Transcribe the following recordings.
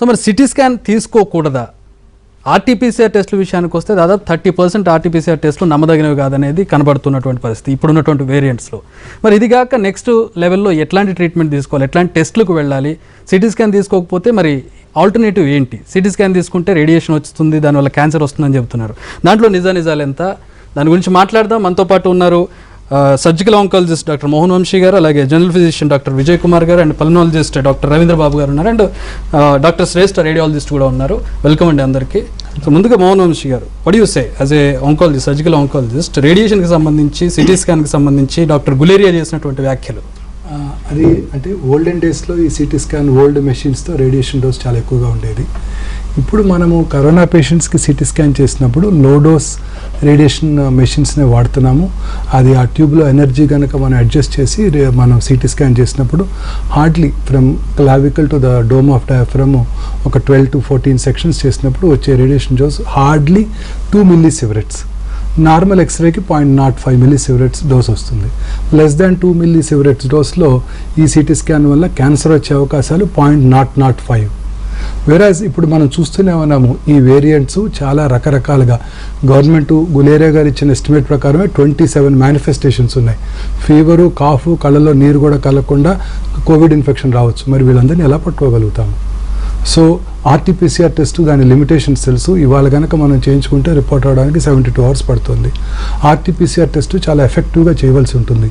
So మరి CT scan తీసుకోకూడదా? RTPCR టెస్టుల విషయానికి వస్తే దాదాపు 30% ఆర్టీపీసీఆర్ టెస్టులు నమ్మదగినవి కాదనేది కనబడుతున్నటువంటి పరిస్థితి ఇప్పుడున్నటువంటి వేరియంట్స్లో. మరి ఇది కాక నెక్స్ట్ లెవెల్లో ఎట్లాంటి ట్రీట్మెంట్ తీసుకోవాలి, ఎట్లాంటి టెస్టులకు వెళ్ళాలి? సిటీ స్కాన్ తీసుకోకపోతే మరి ఆల్టర్నేటివ్ ఏంటి? సిటీ స్కాన్ తీసుకుంటే రేడియేషన్ వస్తుంది, దానివల్ల క్యాన్సర్ వస్తుందని చెప్తున్నారు. దాంట్లో నిజాలు ఎంత, దాని గురించి మాట్లాడదాం. మనతో పాటు ఉన్నారు surgical oncologist doctor Mohan Vamsi garu, అలాగే general physician doctor Vijay Kumar garu, and pulmonologist doctor Ravindra Babu garu ఉన్నారు, అండ్ డాక్టర్ శ్రేష్ఠ రేడియాలజిస్ట్ కూడా ఉన్నారు. వెల్కమ్ అండి అందరికీ. సో ముందుగా Mohan Vamsi garu, what you say as a oncologist, surgical oncologist, రేడియేషన్కి సంబంధించి, సిటీ స్కాన్కి సంబంధించి డాక్టర్ గులేరియా చేసినటువంటి వ్యాఖ్యలు? అది అంటే ఓల్డెన్ డేస్లో ఈ సిటీ స్కాన్ ఓల్డ్ మెషిన్స్తో రేడియేషన్ డోస్ చాలా ఎక్కువగా ఉండేది. ఇప్పుడు మనము కరోనా పేషెంట్స్కి సిటీ స్కాన్ చేసినప్పుడు లో డోస్ రేడియేషన్ మెషిన్స్నే వాడుతున్నాము. అది ఆ ట్యూబ్లో ఎనర్జీ కనుక మనం అడ్జస్ట్ చేసి మనం సిటీ స్కాన్ చేసినప్పుడు hardly from clavicle to the dome of diaphragm ఒక 12 to 14 సెక్షన్స్ చేసినప్పుడు వచ్చే radiation dose hardly 2 millisieverts. Normal ఎక్స్రేకి 0.05 millisieverts డోస్ వస్తుంది. లెస్ దాన్ 2 millisieverts డోస్లో ఈ సిటీ స్కాన్ వల్ల క్యాన్సర్ వచ్చే అవకాశాలు 0.005. వేరాజ్ ఇప్పుడు మనం చూస్తూనే ఉన్నాము ఈ వేరియంట్స్ చాలా రకరకాలుగా. గవర్నమెంట్ గులేరియా గారు ఇచ్చిన ఎస్టిమేట్ ప్రకారమే 27 మేనిఫెస్టేషన్స్ ఉన్నాయి. ఫీవరు, కాఫ్, కళ్ళలో నీరు కూడా కలగకుండా కోవిడ్ ఇన్ఫెక్షన్ రావచ్చు. మరి వీళ్ళందరినీ ఎలా పట్టుకోగలుగుతాము? సో ఆర్టీపీసీఆర్ టెస్ట్ దాని లిమిటేషన్స్ తెలుసు. ఇవాళ కనుక మనం చేయించుకుంటే రిపోర్ట్ అవడానికి 72 hours పడుతుంది. ఆర్టీపీసీఆర్ టెస్ట్ చాలా ఎఫెక్టివ్గా చేయవలసి ఉంటుంది.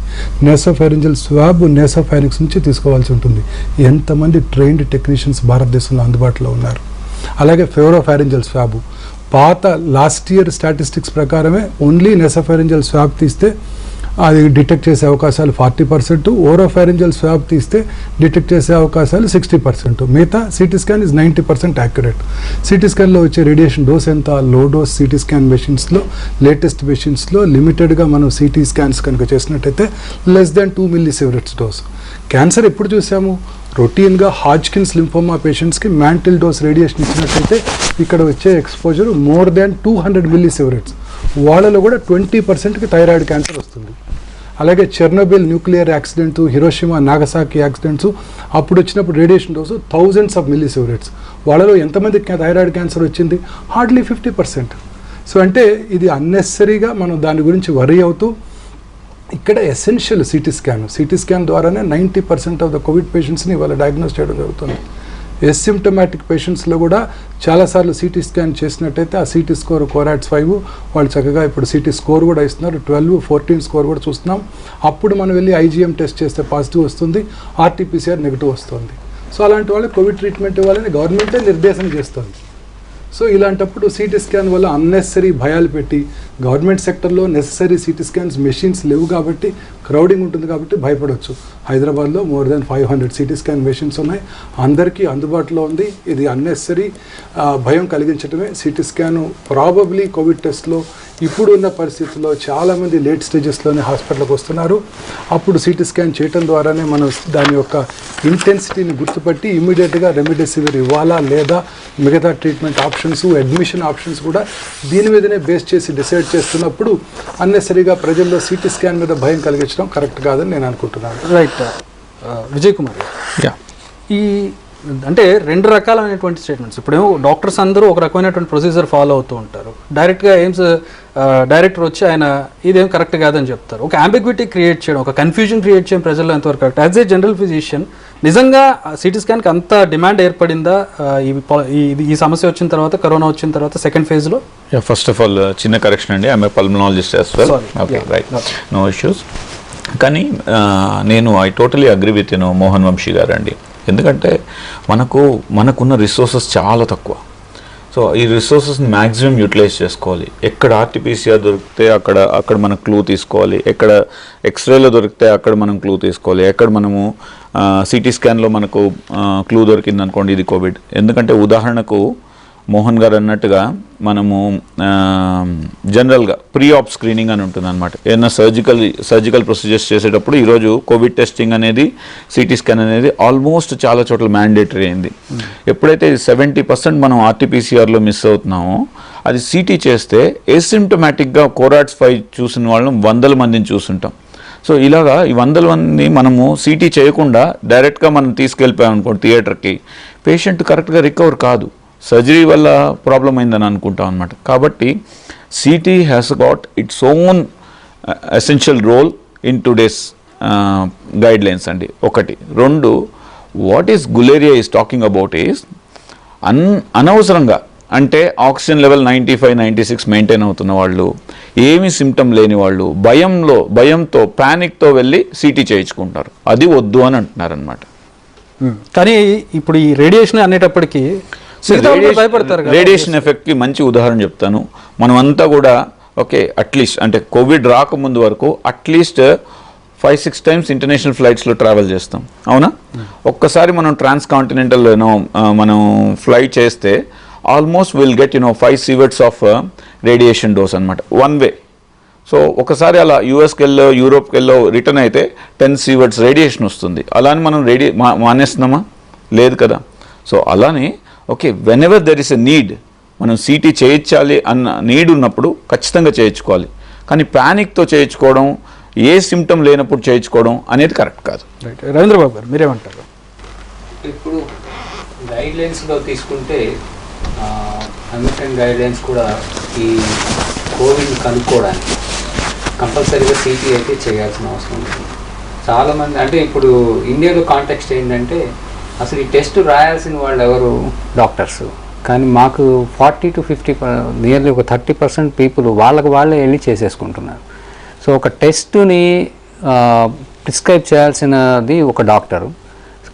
నేసోఫారింజియల్ స్వాబ్ నేసోఫారింక్స్ నుంచి తీసుకోవాల్సి ఉంటుంది. ఎంతమంది ట్రైన్డ్ టెక్నీషియన్స్ భారతదేశంలో అందుబాటులో ఉన్నారు. అలాగే ఫెవరోఫారింజియల్ స్వాబ్ పాత లాస్ట్ ఇయర్ స్టాటిస్టిక్స్ ప్రకారమే ఓన్లీ నేసోఫారింజియల్ స్వాబ్ తీస్తే అది డిటెక్ట్ చేసే అవకాశాలు 40%, ఓరోఫారింజియల్ స్వాబ్ తీస్తే డిటెక్ట్ చేసే అవకాశాలు 60%. మిగతా CT scan is 90% accurate. CT స్కాన్లో వచ్చే రేడియేషన్ డోస్ ఎంత? లో డోస్ సిటీ స్కాన్ మెషిన్స్లో, లేటెస్ట్ మెషిన్స్లో లిమిటెడ్గా మనం సిటీ స్కాన్స్ కనుక చేసినట్టయితే less than 2 millisieverts dose. Cancer ఎప్పుడు చూసాము? రొటీన్గా హాజ్కిన్స్ లింఫోమా పేషెంట్స్కి మ్యాంటిల్ డోస్ రేడియేషన్ ఇచ్చినట్టయితే ఇక్కడ వచ్చే ఎక్స్పోజర్ మోర్ దాన్ 200 millisieverts. వాళ్ళలో కూడా 20%కి థైరాయిడ్ క్యాన్సర్ వస్తుంది. అలాగే Chernobyl nuclear accidents, Hiroshima Nagasaki accidents అప్పుడు వచ్చినప్పుడు radiation dose thousands of millisieverts. వాళ్ళలో ఎంతమందికి థైరాయిడ్ క్యాన్సర్ వచ్చింది? హార్డ్లీ 50%. సో అంటే ఇది అన్నెసరీగా మనం దాని గురించి వరీ అవుతూ ఇక్కడ essential CT scan. CT scan ద్వారానే 90% ఆఫ్ ద కోవిడ్ పేషెంట్స్ని ఇవాళ డయాగ్నోస్ చేయడం జరుగుతుంది. ఎసిమ్టమాటిక్ పేషెంట్స్లో కూడా చాలాసార్లు సిటీ స్కాన్ చేసినట్టయితే ఆ సిటీ స్కోర్ కోరాట్స్ 5 వాళ్ళు చక్కగా ఇప్పుడు సిటీ స్కోర్ కూడా ఇస్తున్నారు. 12, 14 స్కోర్ కూడా చూస్తున్నాం. అప్పుడు మనం వెళ్ళి ఐజీఎం టెస్ట్ చేస్తే పాజిటివ్ వస్తుంది, ఆర్టీపీసీఆర్ నెగిటివ్ వస్తుంది. సో అలాంటి వాళ్ళకి కోవిడ్ ట్రీట్మెంట్ ఇవ్వాలని గవర్నమెంటే నిర్దేశం చేస్తుంది. సో ఇలాంటప్పుడు సిటీ స్కాన్ వల్ల అన్నెసరీ భయాలు పెట్టి గవర్నమెంట్ సెక్టర్లో నెససరీ సిటీ స్కాన్స్ మెషిన్స్ లేవు కాబట్టి క్రౌడింగ్ ఉంటుంది కాబట్టి భయపడవచ్చు. హైదరాబాద్లో more than 500 CT scan machines ఉన్నాయి, అందరికీ అందుబాటులో ఉంది. ఇది అన్నెసరీ భయం కలిగించడమే. సిటీ స్కాన్ ప్రాబబ్లీ కోవిడ్ టెస్ట్లో ఇప్పుడు ఉన్న పరిస్థితుల్లో చాలామంది లేట్ స్టేజెస్లోనే హాస్పిటల్కి వస్తున్నారు. అప్పుడు సిటీ స్కాన్ చేయడం ద్వారానే మనం దాని యొక్క ఇంటెన్సిటీని గుర్తుపట్టి ఇమీడియట్గా రెమిడెసివిర్ ఇవ్వాలా లేదా మిగతా ట్రీట్మెంట్ ఆప్షన్స్, అడ్మిషన్ ఆప్షన్స్ కూడా దీని మీదనే బేస్ చేసి డిసైడ్ చేస్తున్నప్పుడు అన్నెసరీగా ప్రజల్లో సిటీ స్కాన్ మీద భయం కలిగించడం కరెక్ట్ కాదని నేను అనుకుంటున్నాను. రైట్. విజయ్ కుమార్, ఈ అంటే 2 రకాలైనటువంటి స్టేట్మెంట్స్. ఇప్పుడేమో డాక్టర్స్ అందరూ ఒక రకమైనటువంటి ప్రొసీజర్ ఫాలో అవుతూ ఉంటారు. డైరెక్ట్గా ఎయిమ్స్ డైరెక్టర్ వచ్చి ఆయన ఇదేం కరెక్ట్ కాదని చెప్తారు. ఒక అంబిగ్విటీ క్రియేట్ చేయడం, ఒక కన్ఫ్యూజన్ క్రియేట్ చేయడం ప్రజల్లో ఎంతవరకు correct? As a general physician నిజంగా సిటీ స్కాన్కి అంత డిమాండ్ ఏర్పడిందా ఈ సమస్య వచ్చిన తర్వాత, కరోనా వచ్చిన తర్వాత సెకండ్ ఫేజ్లో? ఫస్ట్ ఆఫ్ ఆల్ చిన్న కరెక్షన్ అండి, I'm a pulmonologist as well. Okay, right, no issues. కానీ నేను I totally agree with Mohan Vamsi garu అండి. ఎందుకంటే మనకున్న రిసోర్సెస్ చాలా తక్కువ. సో ఈ రిసోర్సెస్ని మ్యాక్సిమం యూటిలైజ్ చేసుకోవాలి. ఎక్కడ ఆర్టీపీసీఆర్ దొరికితే అక్కడ మనం క్లూ తీసుకోవాలి, ఎక్కడ ఎక్స్రేలో దొరికితే అక్కడ మనం క్లూ తీసుకోవాలి, ఎక్కడ మనము సిటీ స్కాన్లో మనకు క్లూ దొరికింది అనుకోండి ఇది కోవిడ్. ఎందుకంటే ఉదాహరణకు మోహన్ గారు అన్నట్టుగా మనము జనరల్గా ప్రీ ఆప్ స్క్రీనింగ్ అని ఉంటుంది అనమాట. ఏదైనా సర్జికల్ ప్రొసీజర్స్ చేసేటప్పుడు ఈరోజు కోవిడ్ టెస్టింగ్ అనేది, సిటీ స్కాన్ అనేది ఆల్మోస్ట్ చాలా చోట్ల మ్యాండేటరీ అయింది. ఎప్పుడైతే 70% మనం ఆర్టీపీసీఆర్లో మిస్ అవుతున్నామో అది సిటీ చేస్తే ఏసిమ్టమాటిక్గా కోరాట్స్ 5 చూసిన వాళ్ళని 100 మందిని చూస్తుంటాం. సో ఇలాగా ఈ వందల మంది మనము సిటీ చేయకుండా డైరెక్ట్గా మనం తీసుకెళ్ళిపోయాం అనుకోండి థియేటర్కి, పేషెంట్ కరెక్ట్గా రికవర్ కాదు, సర్జరీ వల్ల ప్రాబ్లం అయిందని అనుకుంటాం అనమాట. కాబట్టి CT has got its own essential role in today's guidelines అండి. ఒకటి. రెండు, what is Guleria is talking about is అనవసరంగా అంటే ఆక్సిజన్ లెవెల్ 95, 96 మెయింటైన్ అవుతున్న వాళ్ళు, ఏమీ సిమ్టమ్ లేని వాళ్ళు భయంతో ప్యానిక్తో వెళ్ళి సిటీ చేయించుకుంటారు. అది వద్దు అని అంటున్నారు అనమాట. కానీ ఇప్పుడు ఈ రేడియేషన్ అనేటప్పటికీ భయపడతారు. రేడియేషన్ ఎఫెక్ట్కి మంచి ఉదాహరణ చెప్తాను. మనం అంతా కూడా ఓకే అట్లీస్ట్ అంటే కోవిడ్ రాకముందు వరకు అట్లీస్ట్ 5-6 టైమ్స్ ఇంటర్నేషనల్ ఫ్లైట్స్లో ట్రావెల్ చేస్తాం, అవునా? ఒక్కసారి మనం ట్రాన్స్ కాంటినెంటల్ మనం ఫ్లైట్ చేస్తే almost will get 5 sieverts of radiation dose అనమాట, వన్ వే. సో ఒకసారి అలా యూఎస్కి వెళ్ళో యూరోప్కి వెళ్ళో రిటర్న్ అయితే 10 sieverts రేడియేషన్ వస్తుంది. అలానే మనం మానేస్తున్నామా? లేదు కదా. సో అలానే okay when ever there is a need, మనం సిటీ చేయించాలి అన్న నీడ్ ఉన్నప్పుడు ఖచ్చితంగా చేయించుకోవాలి. కానీ ప్యానిక్తో చేయించుకోవడం, ఏ సిమ్టమ్ లేనప్పుడు చేయించుకోవడం అనేది కరెక్ట్ కాదు. రైట్. రవీంద్రబాబు గారు మీరేమంటారు? ఇప్పుడు గైడ్లైన్స్లో తీసుకుంటే అమెరికన్ గైడ్లైన్స్ కూడా ఈ కోవిడ్ కనుక్కోవడానికి కంపల్సరీగా సిటీ అయితే చేయాల్సిన అవసరం ఉంటుంది. చాలామంది అంటే ఇప్పుడు ఇండియాలో కాంటెక్స్ట్ ఏంటంటే అసలు ఈ టెస్ట్ రాయాల్సిన వాళ్ళు ఎవరు? డాక్టర్స్. కానీ మాకు 40 to 50 నియర్లీ ఒక 30% పీపుల్ వాళ్ళకి వాళ్ళే వెళ్ళి చేసేసుకుంటున్నారు. సో ఒక టెస్ట్ని ప్రిస్క్రైబ్ చేయాల్సినది ఒక డాక్టరు,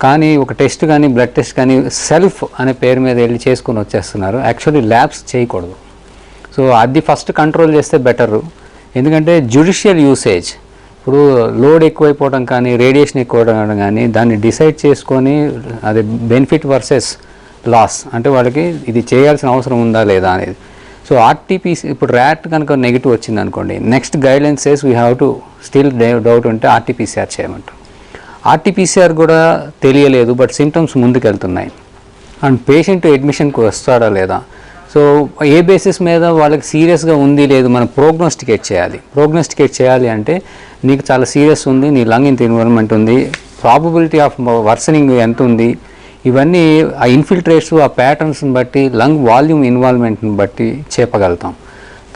కానీ ఒక టెస్ట్ కానీ బ్లడ్ టెస్ట్ కానీ సెల్ఫ్ అనే పేరు మీద వెళ్ళి చేసుకుని వచ్చేస్తున్నారు. యాక్చువల్లీ ల్యాబ్స్ చేయకూడదు. సో అది ఫస్ట్ కంట్రోల్ చేస్తే బెటరు. ఎందుకంటే జ్యుడిషియల్ యూసేజ్, ఇప్పుడు లోడ్ ఎక్కువైపోవడం కానీ రేడియేషన్ ఎక్కువడం కానీ దాన్ని డిసైడ్ చేసుకొని అది బెనిఫిట్ వర్సెస్ లాస్, అంటే వాళ్ళకి ఇది చేయాల్సిన అవసరం ఉందా లేదా అనేది. సో ఆర్టీపీసీ ఇప్పుడు ర్యాట్ కనుక నెగిటివ్ వచ్చింది అనుకోండి, next guidelines says we have to still doubt ఉంటే ఆర్టీపీసీఆర్ చేయమంటారు. ఆర్టీపీసీఆర్ కూడా తెలియలేదు బట్ సిమ్టమ్స్ ముందుకెళ్తున్నాయి అండ్ పేషెంట్ అడ్మిషన్కి వస్తాడా లేదా, సో ఏ బేసిస్ మీద వాళ్ళకి సీరియస్గా ఉంది లేదు మనం ప్రోగ్నోస్టికేట్ చేయాలి. ప్రోగ్నోస్టికేట్ చేయాలి అంటే నీకు చాలా సీరియస్ ఉంది, నీ లంగ్ ఇంత ఇన్వాల్వ్మెంట్ ఉంది, ప్రాబబిలిటీ ఆఫ్ వర్సనింగ్ ఎంత ఉంది, ఇవన్నీ ఆ ఇన్ఫిల్ట్రేట్స్ ఆ ప్యాటర్న్స్ని బట్టి లంగ్ వాల్యూమ్ ఇన్వాల్వ్మెంట్ని బట్టి చెప్పగలుగుతాం.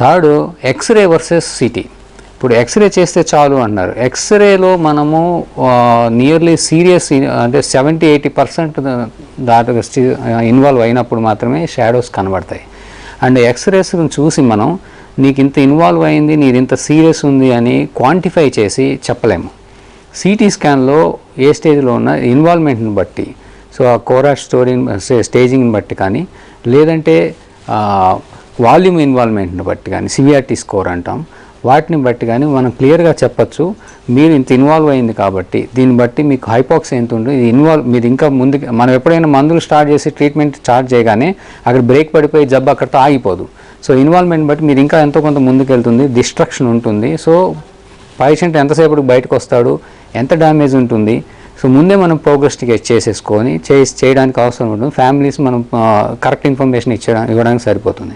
Third, X-ray versus CT. ఇప్పుడు ఎక్స్రే చేస్తే చాలు అన్నారు. ఎక్స్రేలో మనము నియర్లీ సీరియస్ అంటే 70-80% దాటుగా ఇన్వాల్వ్ అయినప్పుడు మాత్రమే షాడోస్ కనబడతాయి. అండ్ ఎక్స్రేస్ చూసి మనం నీకు ఇంత ఇన్వాల్వ్ అయింది, నీది ఇంత సీరియస్ ఉంది అని క్వాంటిఫై చేసి చెప్పలేము. సిటీ స్కాన్లో ఏ స్టేజ్లో ఉన్న ఇన్వాల్వ్మెంట్ని బట్టి, సో ఆ కోరాట్ స్టేజింగ్ని బట్టి కానీ లేదంటే వాల్యూమ్ ఇన్వాల్వ్మెంట్ని బట్టి కానీ సివియారిటీ స్కోర్ అంటాం, వాటిని బట్టి కానీ మనం క్లియర్గా చెప్పచ్చు మీరు ఇంత ఇన్వాల్వ్ అయింది కాబట్టి దీన్ని బట్టి మీకు హైపాక్స్ ఎంత ఉంటుంది, ఇది మీరు ఇంకా ముందుకు మనం ఎప్పుడైనా మందులు స్టార్ట్ చేసి ట్రీట్మెంట్ స్టార్ట్ చేయగానే అక్కడ బ్రేక్ పడిపోయి జబ్బు అక్కడితో ఆగిపోదు. సో ఇన్వాల్వ్మెంట్ బట్టి మీరు ఇంకా ఎంతో కొంత ముందుకు వెళ్తుంది, డిస్ట్రక్షన్ ఉంటుంది. సో పేషెంట్ ఎంతసేపటికి బయటకు వస్తాడు, ఎంత డ్యామేజ్ ఉంటుంది, సో ముందే మనం ప్రోగ్నోస్టికేట్ చేసేసుకొని చేయడానికి అవసరం ఉంటుంది. ఫ్యామిలీస్ మనం కరెక్ట్ ఇన్ఫర్మేషన్ ఇవ్వడానికి సరిపోతుంది.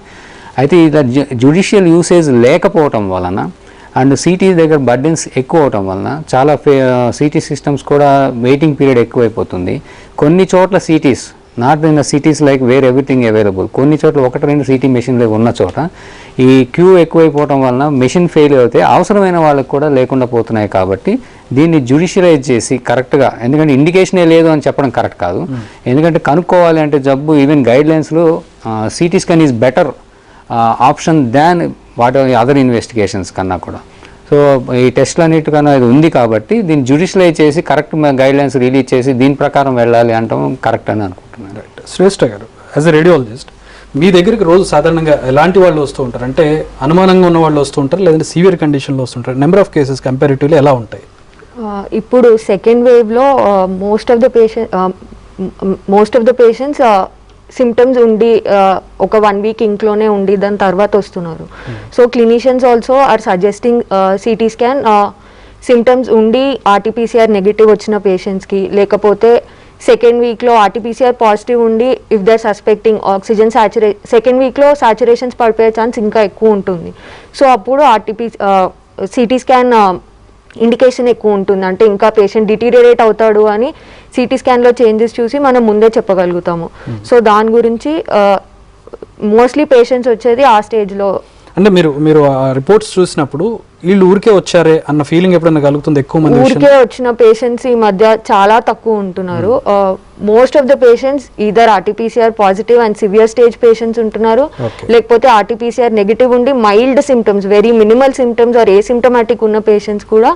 అయితే ఇలా జ్యుడిషియల్ యూసేజ్ లేకపోవటం వలన అండ్ సిటీ దగ్గర బర్డెన్స్ ఎక్కువ అవటం వలన చాలా సిటీ సిస్టమ్స్ కూడా వెయిటింగ్ పీరియడ్ ఎక్కువైపోతుంది. కొన్ని చోట్ల cities, not in the cities like where everything available, కొన్ని చోట్ల 1-2 సిటీ మెషిన్లు ఉన్న చోట ఈ క్యూ ఎక్కువైపోవటం వలన మెషిన్ ఫెయిల్ అయితే అవసరమైన వాళ్ళకి కూడా లేకుండా పోతున్నాయి. కాబట్టి దీన్ని జ్యుడిషియలైజ్ చేసి కరెక్ట్గా, ఎందుకంటే ఇండికేషనే లేదు అని చెప్పడం కరెక్ట్ కాదు. ఎందుకంటే కనుక్కోవాలి అంటే జబ్బు ఈవెన్ గైడ్లైన్స్లో CT scan is better option than what other investigations కన్నా కూడా. సో ఈ టెస్ట్లు అన్నిటికన్నా ఇది ఉంది కాబట్టి దీన్ని జ్యుడిషియలైజ్ చేసి కరెక్ట్ గైడ్లైన్స్ రిలీజ్ చేసి దీని ప్రకారం వెళ్ళాలి అంటాం కరెక్ట్ అని అనుకుంటున్నాను. రైట్. శ్రేష్ఠ గారు, యాజ్ ఎ రేడియాలజిస్ట్ మీ దగ్గరికి రోజు సాధారణంగా ఎలాంటి వాళ్ళు వస్తూ ఉంటారు? అంటే అనుమానంగా ఉన్న వాళ్ళు వస్తూ ఉంటారు, లేదంటే సివియర్ కండిషన్లో వస్తుంటారు? నెంబర్ ఆఫ్ కేసెస్ కంపారిటివ్లీ ఎలా ఉంటాయి? ఇప్పుడు సెకండ్ వేవ్లో most of the patients symptoms ఉండి ఒక 1 వీక్ ఇంట్లోనే ఉండి దాని తర్వాత వస్తున్నారు. So clinicians also are suggesting CT scan symptoms ఉండి ఆర్టీపీసీఆర్ నెగిటివ్ వచ్చిన పేషెంట్స్కి, లేకపోతే సెకండ్ వీక్లో ఆర్టీపీసీఆర్ పాజిటివ్ ఉండి if they're suspecting oxygen second వీక్లో సాచురేషన్స్ పడిపోయే ఛాన్స్ ఇంకా ఎక్కువ ఉంటుంది. సో అప్పుడు సిటీ స్కాన్ ఇండికేషన్ ఎక్కువ ఉంటుంది, అంటే ఇంకా పేషెంట్ డిటీరియరేట్ అవుతాడు అని సిటీ స్కాన్లో చేంజెస్ చూసి మనం ముందే చెప్పగలుగుతాము. సో దాని గురించి మోస్ట్లీ పేషెంట్స్ వచ్చేది ఆ స్టేజ్లో. అంటే మీరు ఆ రిపోర్ట్స్ చూసినప్పుడు వీళ్ళు ఊరికే వచ్చారే అన్న ఫీలింగ్ ఎప్పుడైనా కలుగుతుంది? ఎక్కువ మంది ఊరికే వచ్చిన పేషెంట్స్ ఈ మధ్య చాలా తక్కువ ఉంటున్నారు. Most of the patients either RT-PCR positive and severe stage patients ఉంటున్నారు, లేకపోతే ఆర్టీపీసీఆర్ నెగిటివ్ ఉండి mild symptoms, very minimal symptoms or asymptomatic ఉన్న పేషెంట్స్ కూడా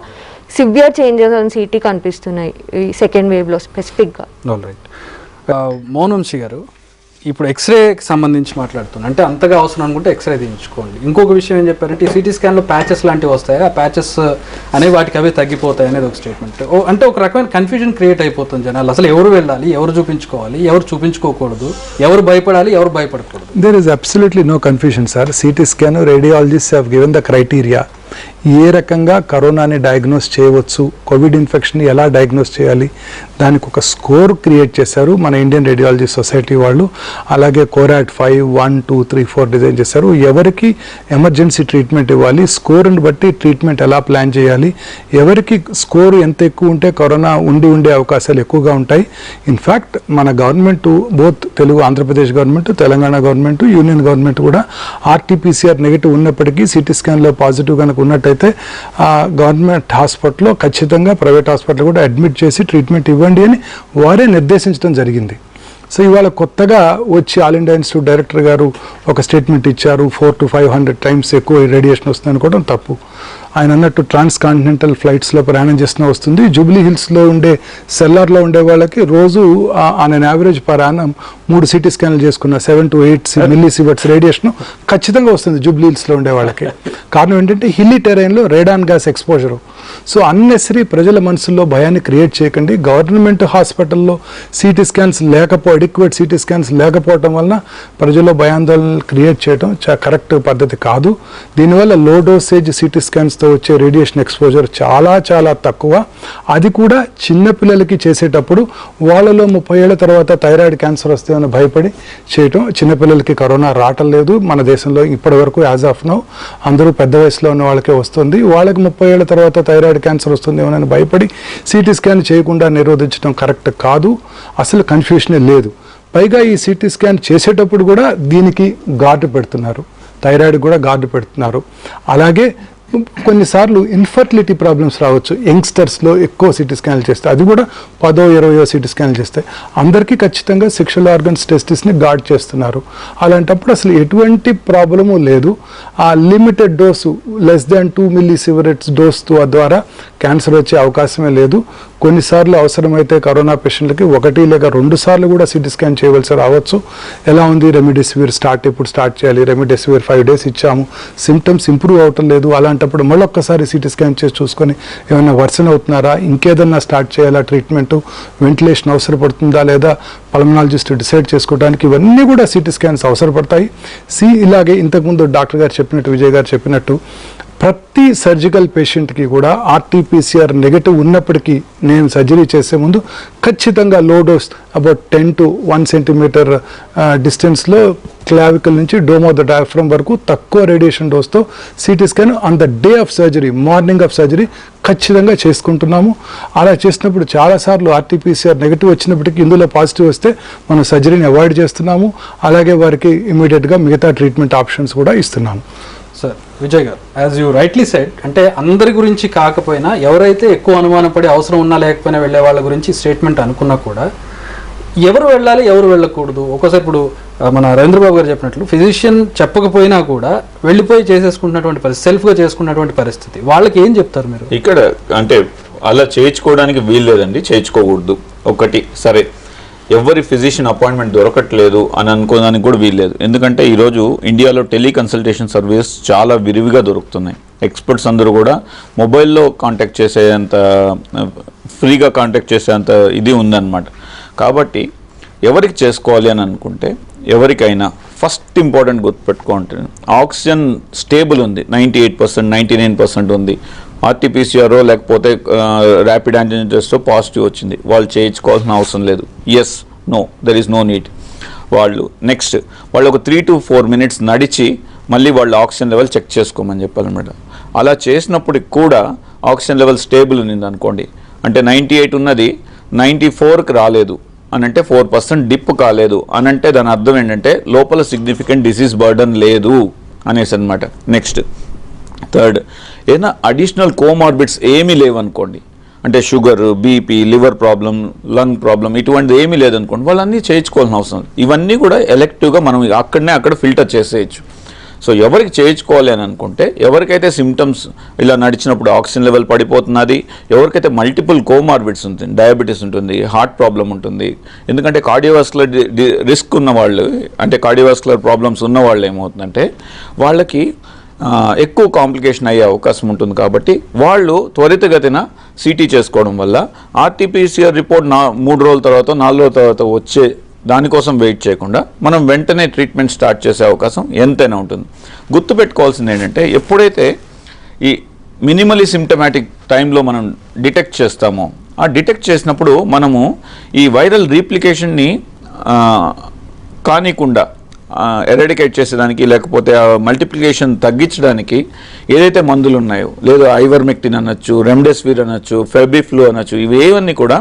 సివియర్ చేంజెస్ ఆన్ సిటీ కనిపిస్తున్నాయి ఈ సెకండ్ వేవ్లో స్పెసిఫిక్గా. రైట్. మోహన్ వంశీ గారు, ఇప్పుడు ఎక్స్రేకి సంబంధించి మాట్లాడుతున్నాను, అంటే అంతగా అవసరం అనుకుంటే ఎక్స్రే తీయించుకోండి. ఇంకొక విషయం ఏం చెప్పారంటే ఈ సిటీ స్కాన్లో ప్యాచెస్ లాంటివి వస్తాయి, ఆ ప్యాచెస్ అనేవి వాటికి అవే తగ్గిపోతాయి అనేది ఒక స్టేట్మెంట్. అంటే ఒక రకమైన కన్ఫ్యూజన్ క్రియేట్ అయిపోతుంది జనాలు. అసలు ఎవరు వెళ్ళాలి, ఎవరు చూపించుకోవాలి, ఎవరు చూపించుకోకూడదు, ఎవరు భయపడాలి, ఎవరు భయపడకూడదు? There is absolutely no confusion, sir. CT scan radiologists have given the criteria. ఏ రకంగా కరోనాని డయాగ్నోస్ చేయవచ్చు, కోవిడ్ ఇన్ఫెక్షన్ ఎలా డయాగ్నోస్ చేయాలి, దానికి ఒక స్కోర్ క్రియేట్ చేశారు మన ఇండియన్ రేడియాలజీ సొసైటీ వాళ్ళు. అలాగే కోరాట్ 5, 1, 2, 3, 4 డిజైన్ చేశారు. ఎవరికి ఎమర్జెన్సీ ట్రీట్మెంట్ ఇవ్వాలి, స్కోర్ని బట్టి ట్రీట్మెంట్ ఎలా ప్లాన్ చేయాలి, ఎవరికి స్కోర్ ఎంత ఎక్కువ ఉంటే కరోనా ఉండే అవకాశాలు ఎక్కువగా ఉంటాయి. ఇన్ఫ్యాక్ట్ మన government, both Telugu Andhra Pradesh government, Telangana government, union government కూడా ఆర్టీపీసీఆర్ నెగిటివ్ ఉన్నప్పటికీ సిటీ స్కాన్లో పాజిటివ్ కనుక ఉన్నట్టయితే గవర్నమెంట్ హాస్పిటల్లో ఖచ్చితంగా ప్రైవేట్ హాస్పిటల్ కూడా అడ్మిట్ చేసి ట్రీట్మెంట్ ఇవ్వండి అని వారే నిర్దేశించడం జరిగింది. సో ఇవాళ కొత్తగా వచ్చి ఆల్ ఇండియా ఇన్స్టిట్యూట్ డైరెక్టర్ గారు ఒక స్టేట్మెంట్ ఇచ్చారు, 400 to 500 times ఎక్కువ రేడియేషన్ వస్తుంది అనుకోవడం తప్పు. ఆయన అన్నట్టు ట్రాన్స్ కాంటినెంటల్ ఫ్లైట్స్లో ప్రయాణం చేస్తున్నా వస్తుంది. జూబ్లీ హిల్స్లో ఉండే సెల్లార్లో ఉండే వాళ్ళకి రోజు on an average per annum 3 CT స్కాన్లు చేసుకున్న 7 to 8 మిల్లీ సివర్ట్స్ రేడియేషన్ ఖచ్చితంగా వస్తుంది జూబ్లీ హిల్స్లో ఉండే వాళ్ళకి. కారణం ఏంటంటే హిల్లీ టెరైన్లో radon gas exposure. So unnecessary ప్రజల మనసుల్లో భయాన్ని క్రియేట్ చేయకండి. గవర్నమెంట్ హాస్పిటల్లో CT scans adequate CT scans లేకపోవటం వలన ప్రజల్లో భయాందోళనలు క్రియేట్ చేయడం కరెక్ట్ పద్ధతి కాదు. దీనివల్ల లో డోసేజ్ సిటీ స్కాన్స్తో వచ్చే రేడియేషన్ ఎక్స్పోజర్ చాలా చాలా తక్కువ. అది కూడా చిన్నపిల్లలకి చేసేటప్పుడు వాళ్ళలో 30 ఏళ్ల తర్వాత థైరాయిడ్ క్యాన్సర్ వస్తుందని భయపడి చేయటం. చిన్నపిల్లలకి కరోనా రావటం లేదు మన దేశంలో ఇప్పటి వరకు, యాజ్ ఆఫ్ నౌ అందరూ పెద్ద వయసులో ఉన్న వాళ్ళకే వస్తుంది. వాళ్ళకి 30 ఏళ్ల తర్వాత థైరాయిడ్ క్యాన్సర్ వస్తుందేమోనని భయపడి సిటీ స్కాన్ చేయకుండా నిరోధించడం కరెక్ట్ కాదు. అసలు కన్ఫ్యూషనే లేదు. పైగా ఈ సిటీ స్కాన్ చేసేటప్పుడు కూడా దీనికి గార్డు పెడుతున్నారు, థైరాయిడ్ కూడా గార్డు పెడుతున్నారు. అలాగే కొన్నిసార్లు ఇన్ఫర్టిలిటీ ప్రాబ్లమ్స్ రావచ్చు యంగ్స్టర్స్లో ఎక్కువ సిటీ స్కాన్లు చేస్తే, అది కూడా 10, 20 సిటీ స్కాన్లు చేస్తే అందరికీ ఖచ్చితంగా సెక్షువల్ ఆర్గన్స్ టెస్టిస్ని గార్డ్ చేస్తున్నారు. అలాంటప్పుడు అసలు ఎటువంటి ప్రాబ్లము లేదు. ఆ లిమిటెడ్ డోసు <2 మిల్లీ సివరెట్స్ డోస్ ద్వారా క్యాన్సర్ వచ్చే అవకాశమే లేదు. కొన్నిసార్లు అవసరమైతే కరోనా పేషెంట్లకి 1 లేక 2 సార్లు కూడా సిటీ స్కాన్ చేయవలసి రావచ్చు. ఎలా ఉంది రెమిడెసివిర్ ఇప్పుడు స్టార్ట్ చేయాలి, రెమిడెసివిర్ 5 days ఇచ్చాము, సిమ్టమ్స్ ఇంప్రూవ్ అవటం లేదు, అలాంటప్పుడు మళ్ళొక్కసారి సిటీ స్కాన్ చేసి చూసుకొని ఏమైనా వర్సన్ అవుతున్నారా, ఇంకేదన్నా స్టార్ట్ చేయాలా ట్రీట్మెంట్, వెంటిలేషన్ అవసరపడుతుందా లేదా పల్మనాలజిస్ట్ డిసైడ్ చేసుకోవడానికి ఇవన్నీ కూడా సిటీ స్కాన్స్ అవసరపడతాయి. ఇలాగే ఇంతకుముందు డాక్టర్ గారు చెప్పినట్టు, విజయ్ గారు చెప్పినట్టు ప్రతి సర్జికల్ పేషెంట్కి కూడా ఆర్టీపీసీఆర్ నెగటివ్ ఉన్నప్పటికీ నేను సర్జరీ చేసే ముందు ఖచ్చితంగా low dose about 10 to 1 centimeter డిస్టెన్స్లో క్లావికల్ నుంచి డోమో ద డయాఫ్రమ్ వరకు తక్కువ రేడియేషన్ డోస్తో CT scan on the day of surgery, morning of surgery ఖచ్చితంగా చేసుకుంటున్నాము. అలా చేసినప్పుడు చాలాసార్లు ఆర్టీపీసీఆర్ నెగటివ్ వచ్చినప్పటికీ ఇందులో పాజిటివ్ వస్తే మనం సర్జరీని అవాయిడ్ చేస్తున్నాము. అలాగే వారికి ఇమీడియట్గా మిగతా ట్రీట్మెంట్ ఆప్షన్స్ కూడా ఇస్తున్నాము. సార్ విజయ్ గారు, యాజ్ యూ రైట్లీ సెడ్, అంటే అందరి గురించి కాకపోయినా ఎవరైతే ఎక్కువ అనుమానం పడి అవసరం ఉన్నా లేకపోయినా వెళ్ళే వాళ్ళ గురించి స్టేట్మెంట్ అనుకున్నా కూడా ఎవరు వెళ్ళాలి, ఎవరు వెళ్ళకూడదు, ఒక్కోసారి ఇప్పుడు మన రవీంద్రబాబు గారు చెప్పినట్లు ఫిజిషియన్ చెప్పకపోయినా కూడా వెళ్ళిపోయి చేసేసుకుంటున్నటువంటి పరిస్థితి, సెల్ఫ్గా చేసుకున్నటువంటి పరిస్థితి, వాళ్ళకి ఏం చెప్తారు మీరు? ఇక్కడ అంటే అలా చేయించుకోవడానికి వీలు లేదండి, చేయించుకోకూడదు. ఒకటి సరే, ఎవరి ఫిజిషియన్ అపాయింట్మెంట్ దొరకట్లేదు అని అనుకోవడానికి కూడా వీల్లేదు. ఎందుకంటే ఈరోజు ఇండియాలో టెలికన్సల్టేషన్ సర్వీస్ చాలా విరివిగా దొరుకుతున్నాయి. ఎక్స్పర్ట్స్ అందరూ కూడా మొబైల్లో కాంటాక్ట్ చేసేంత, ఫ్రీగా కాంటాక్ట్ చేసేంత ఇది ఉందన్నమాట. కాబట్టి ఎవరికి చేసుకోవాలి అని అనుకుంటే ఎవరికైనా ఫస్ట్ ఇంపార్టెంట్ గుర్తుపెట్టుకుంటే ఆక్సిజన్ స్టేబుల్ ఉంది, 98%, 99% ఉంది, ఆర్టీపీసీఆర్ఓ లేకపోతే ర్యాపిడ్ యాంటిజెన్ టెస్టో పాజిటివ్ వచ్చింది, వాళ్ళు చేయించుకోవాల్సిన అవసరం లేదు. Yes, no, there is no need. వాళ్ళు ఒక 3 to 4 minutes నడిచి మళ్ళీ వాళ్ళు ఆక్సిజన్ లెవెల్ చెక్ చేసుకోమని చెప్పాలన్నమాట. అలా చేసినప్పటికి కూడా ఆక్సిజన్ లెవెల్ స్టేబుల్ ఉంది అనుకోండి, అంటే 98 ఉన్నది 94కి రాలేదు అని అంటే 4% డిప్ కాలేదు అని అంటే దాని అర్థం ఏంటంటే లోపల సిగ్నిఫికెంట్ డిసీజ్ బర్డన్ లేదు అనేసి అనమాట. నెక్స్ట్ థర్డ్, ఏదైనా అడిషనల్ కోమార్బిడ్స్ ఏమీ లేవనుకోండి, అంటే sugar, BP, liver problem, lung problem ఇటువంటిది ఏమీ లేదనుకోండి, వాళ్ళన్నీ చేయించుకోవాల్సిన అవసరం. ఇవన్నీ కూడా ఎలెక్టివ్గా మనం అక్కడ ఫిల్టర్ చేసేయచ్చు. సో ఎవరికి చేయించుకోవాలి అని అనుకుంటే, ఎవరికైతే సిమ్టమ్స్ ఇలా నడిచినప్పుడు ఆక్సిజన్ లెవెల్ పడిపోతున్నది, ఎవరికైతే మల్టిపుల్ కోమార్బిడ్స్ ఉంటుంది, డయాబెటీస్ ఉంటుంది, హార్ట్ ప్రాబ్లం ఉంటుంది, ఎందుకంటే కార్డియోవాస్కులర్ రిస్క్ ఉన్న వాళ్ళు, అంటే కార్డియోవాస్కులర్ ప్రాబ్లమ్స్ ఉన్న వాళ్ళు ఏమవుతుందంటే వాళ్ళకి ఎక్కువ కాంప్లికేషన్ అయ్యే అవకాశం ఉంటుంది. కాబట్టి వాళ్ళు త్వరితగతిన సిటీ చేసుకోవడం వల్ల ఆర్టీపీసీఆర్ రిపోర్ట్ 3 రోజుల తర్వాత 4 రోజుల తర్వాత వచ్చే దానికోసం వెయిట్ చేయకుండా మనం వెంటనే ట్రీట్మెంట్ స్టార్ట్ చేసే అవకాశం ఎంతైనా ఉంటుంది. గుర్తుపెట్టుకోవాల్సింది ఏంటంటే, ఎప్పుడైతే ఈ మినిమలీ సిమ్టమాటిక్ టైంలో మనం డిటెక్ట్ చేస్తామో, ఆ డిటెక్ట్ చేసినప్పుడు మనము ఈ వైరల్ రీప్లికేషన్ని కానికుండా ఎరాడికేట్ చేసేదానికి, లేకపోతే ఆ మల్టిప్లికేషన్ తగ్గించడానికి ఏదైతే మందులు ఉన్నాయో, లేదా ఐవర్మెక్టిన్ అనొచ్చు, రెమ్డెసివిర్ అనొచ్చు, ఫెబిఫ్లూ అనొచ్చు, ఇవేవన్నీ కూడా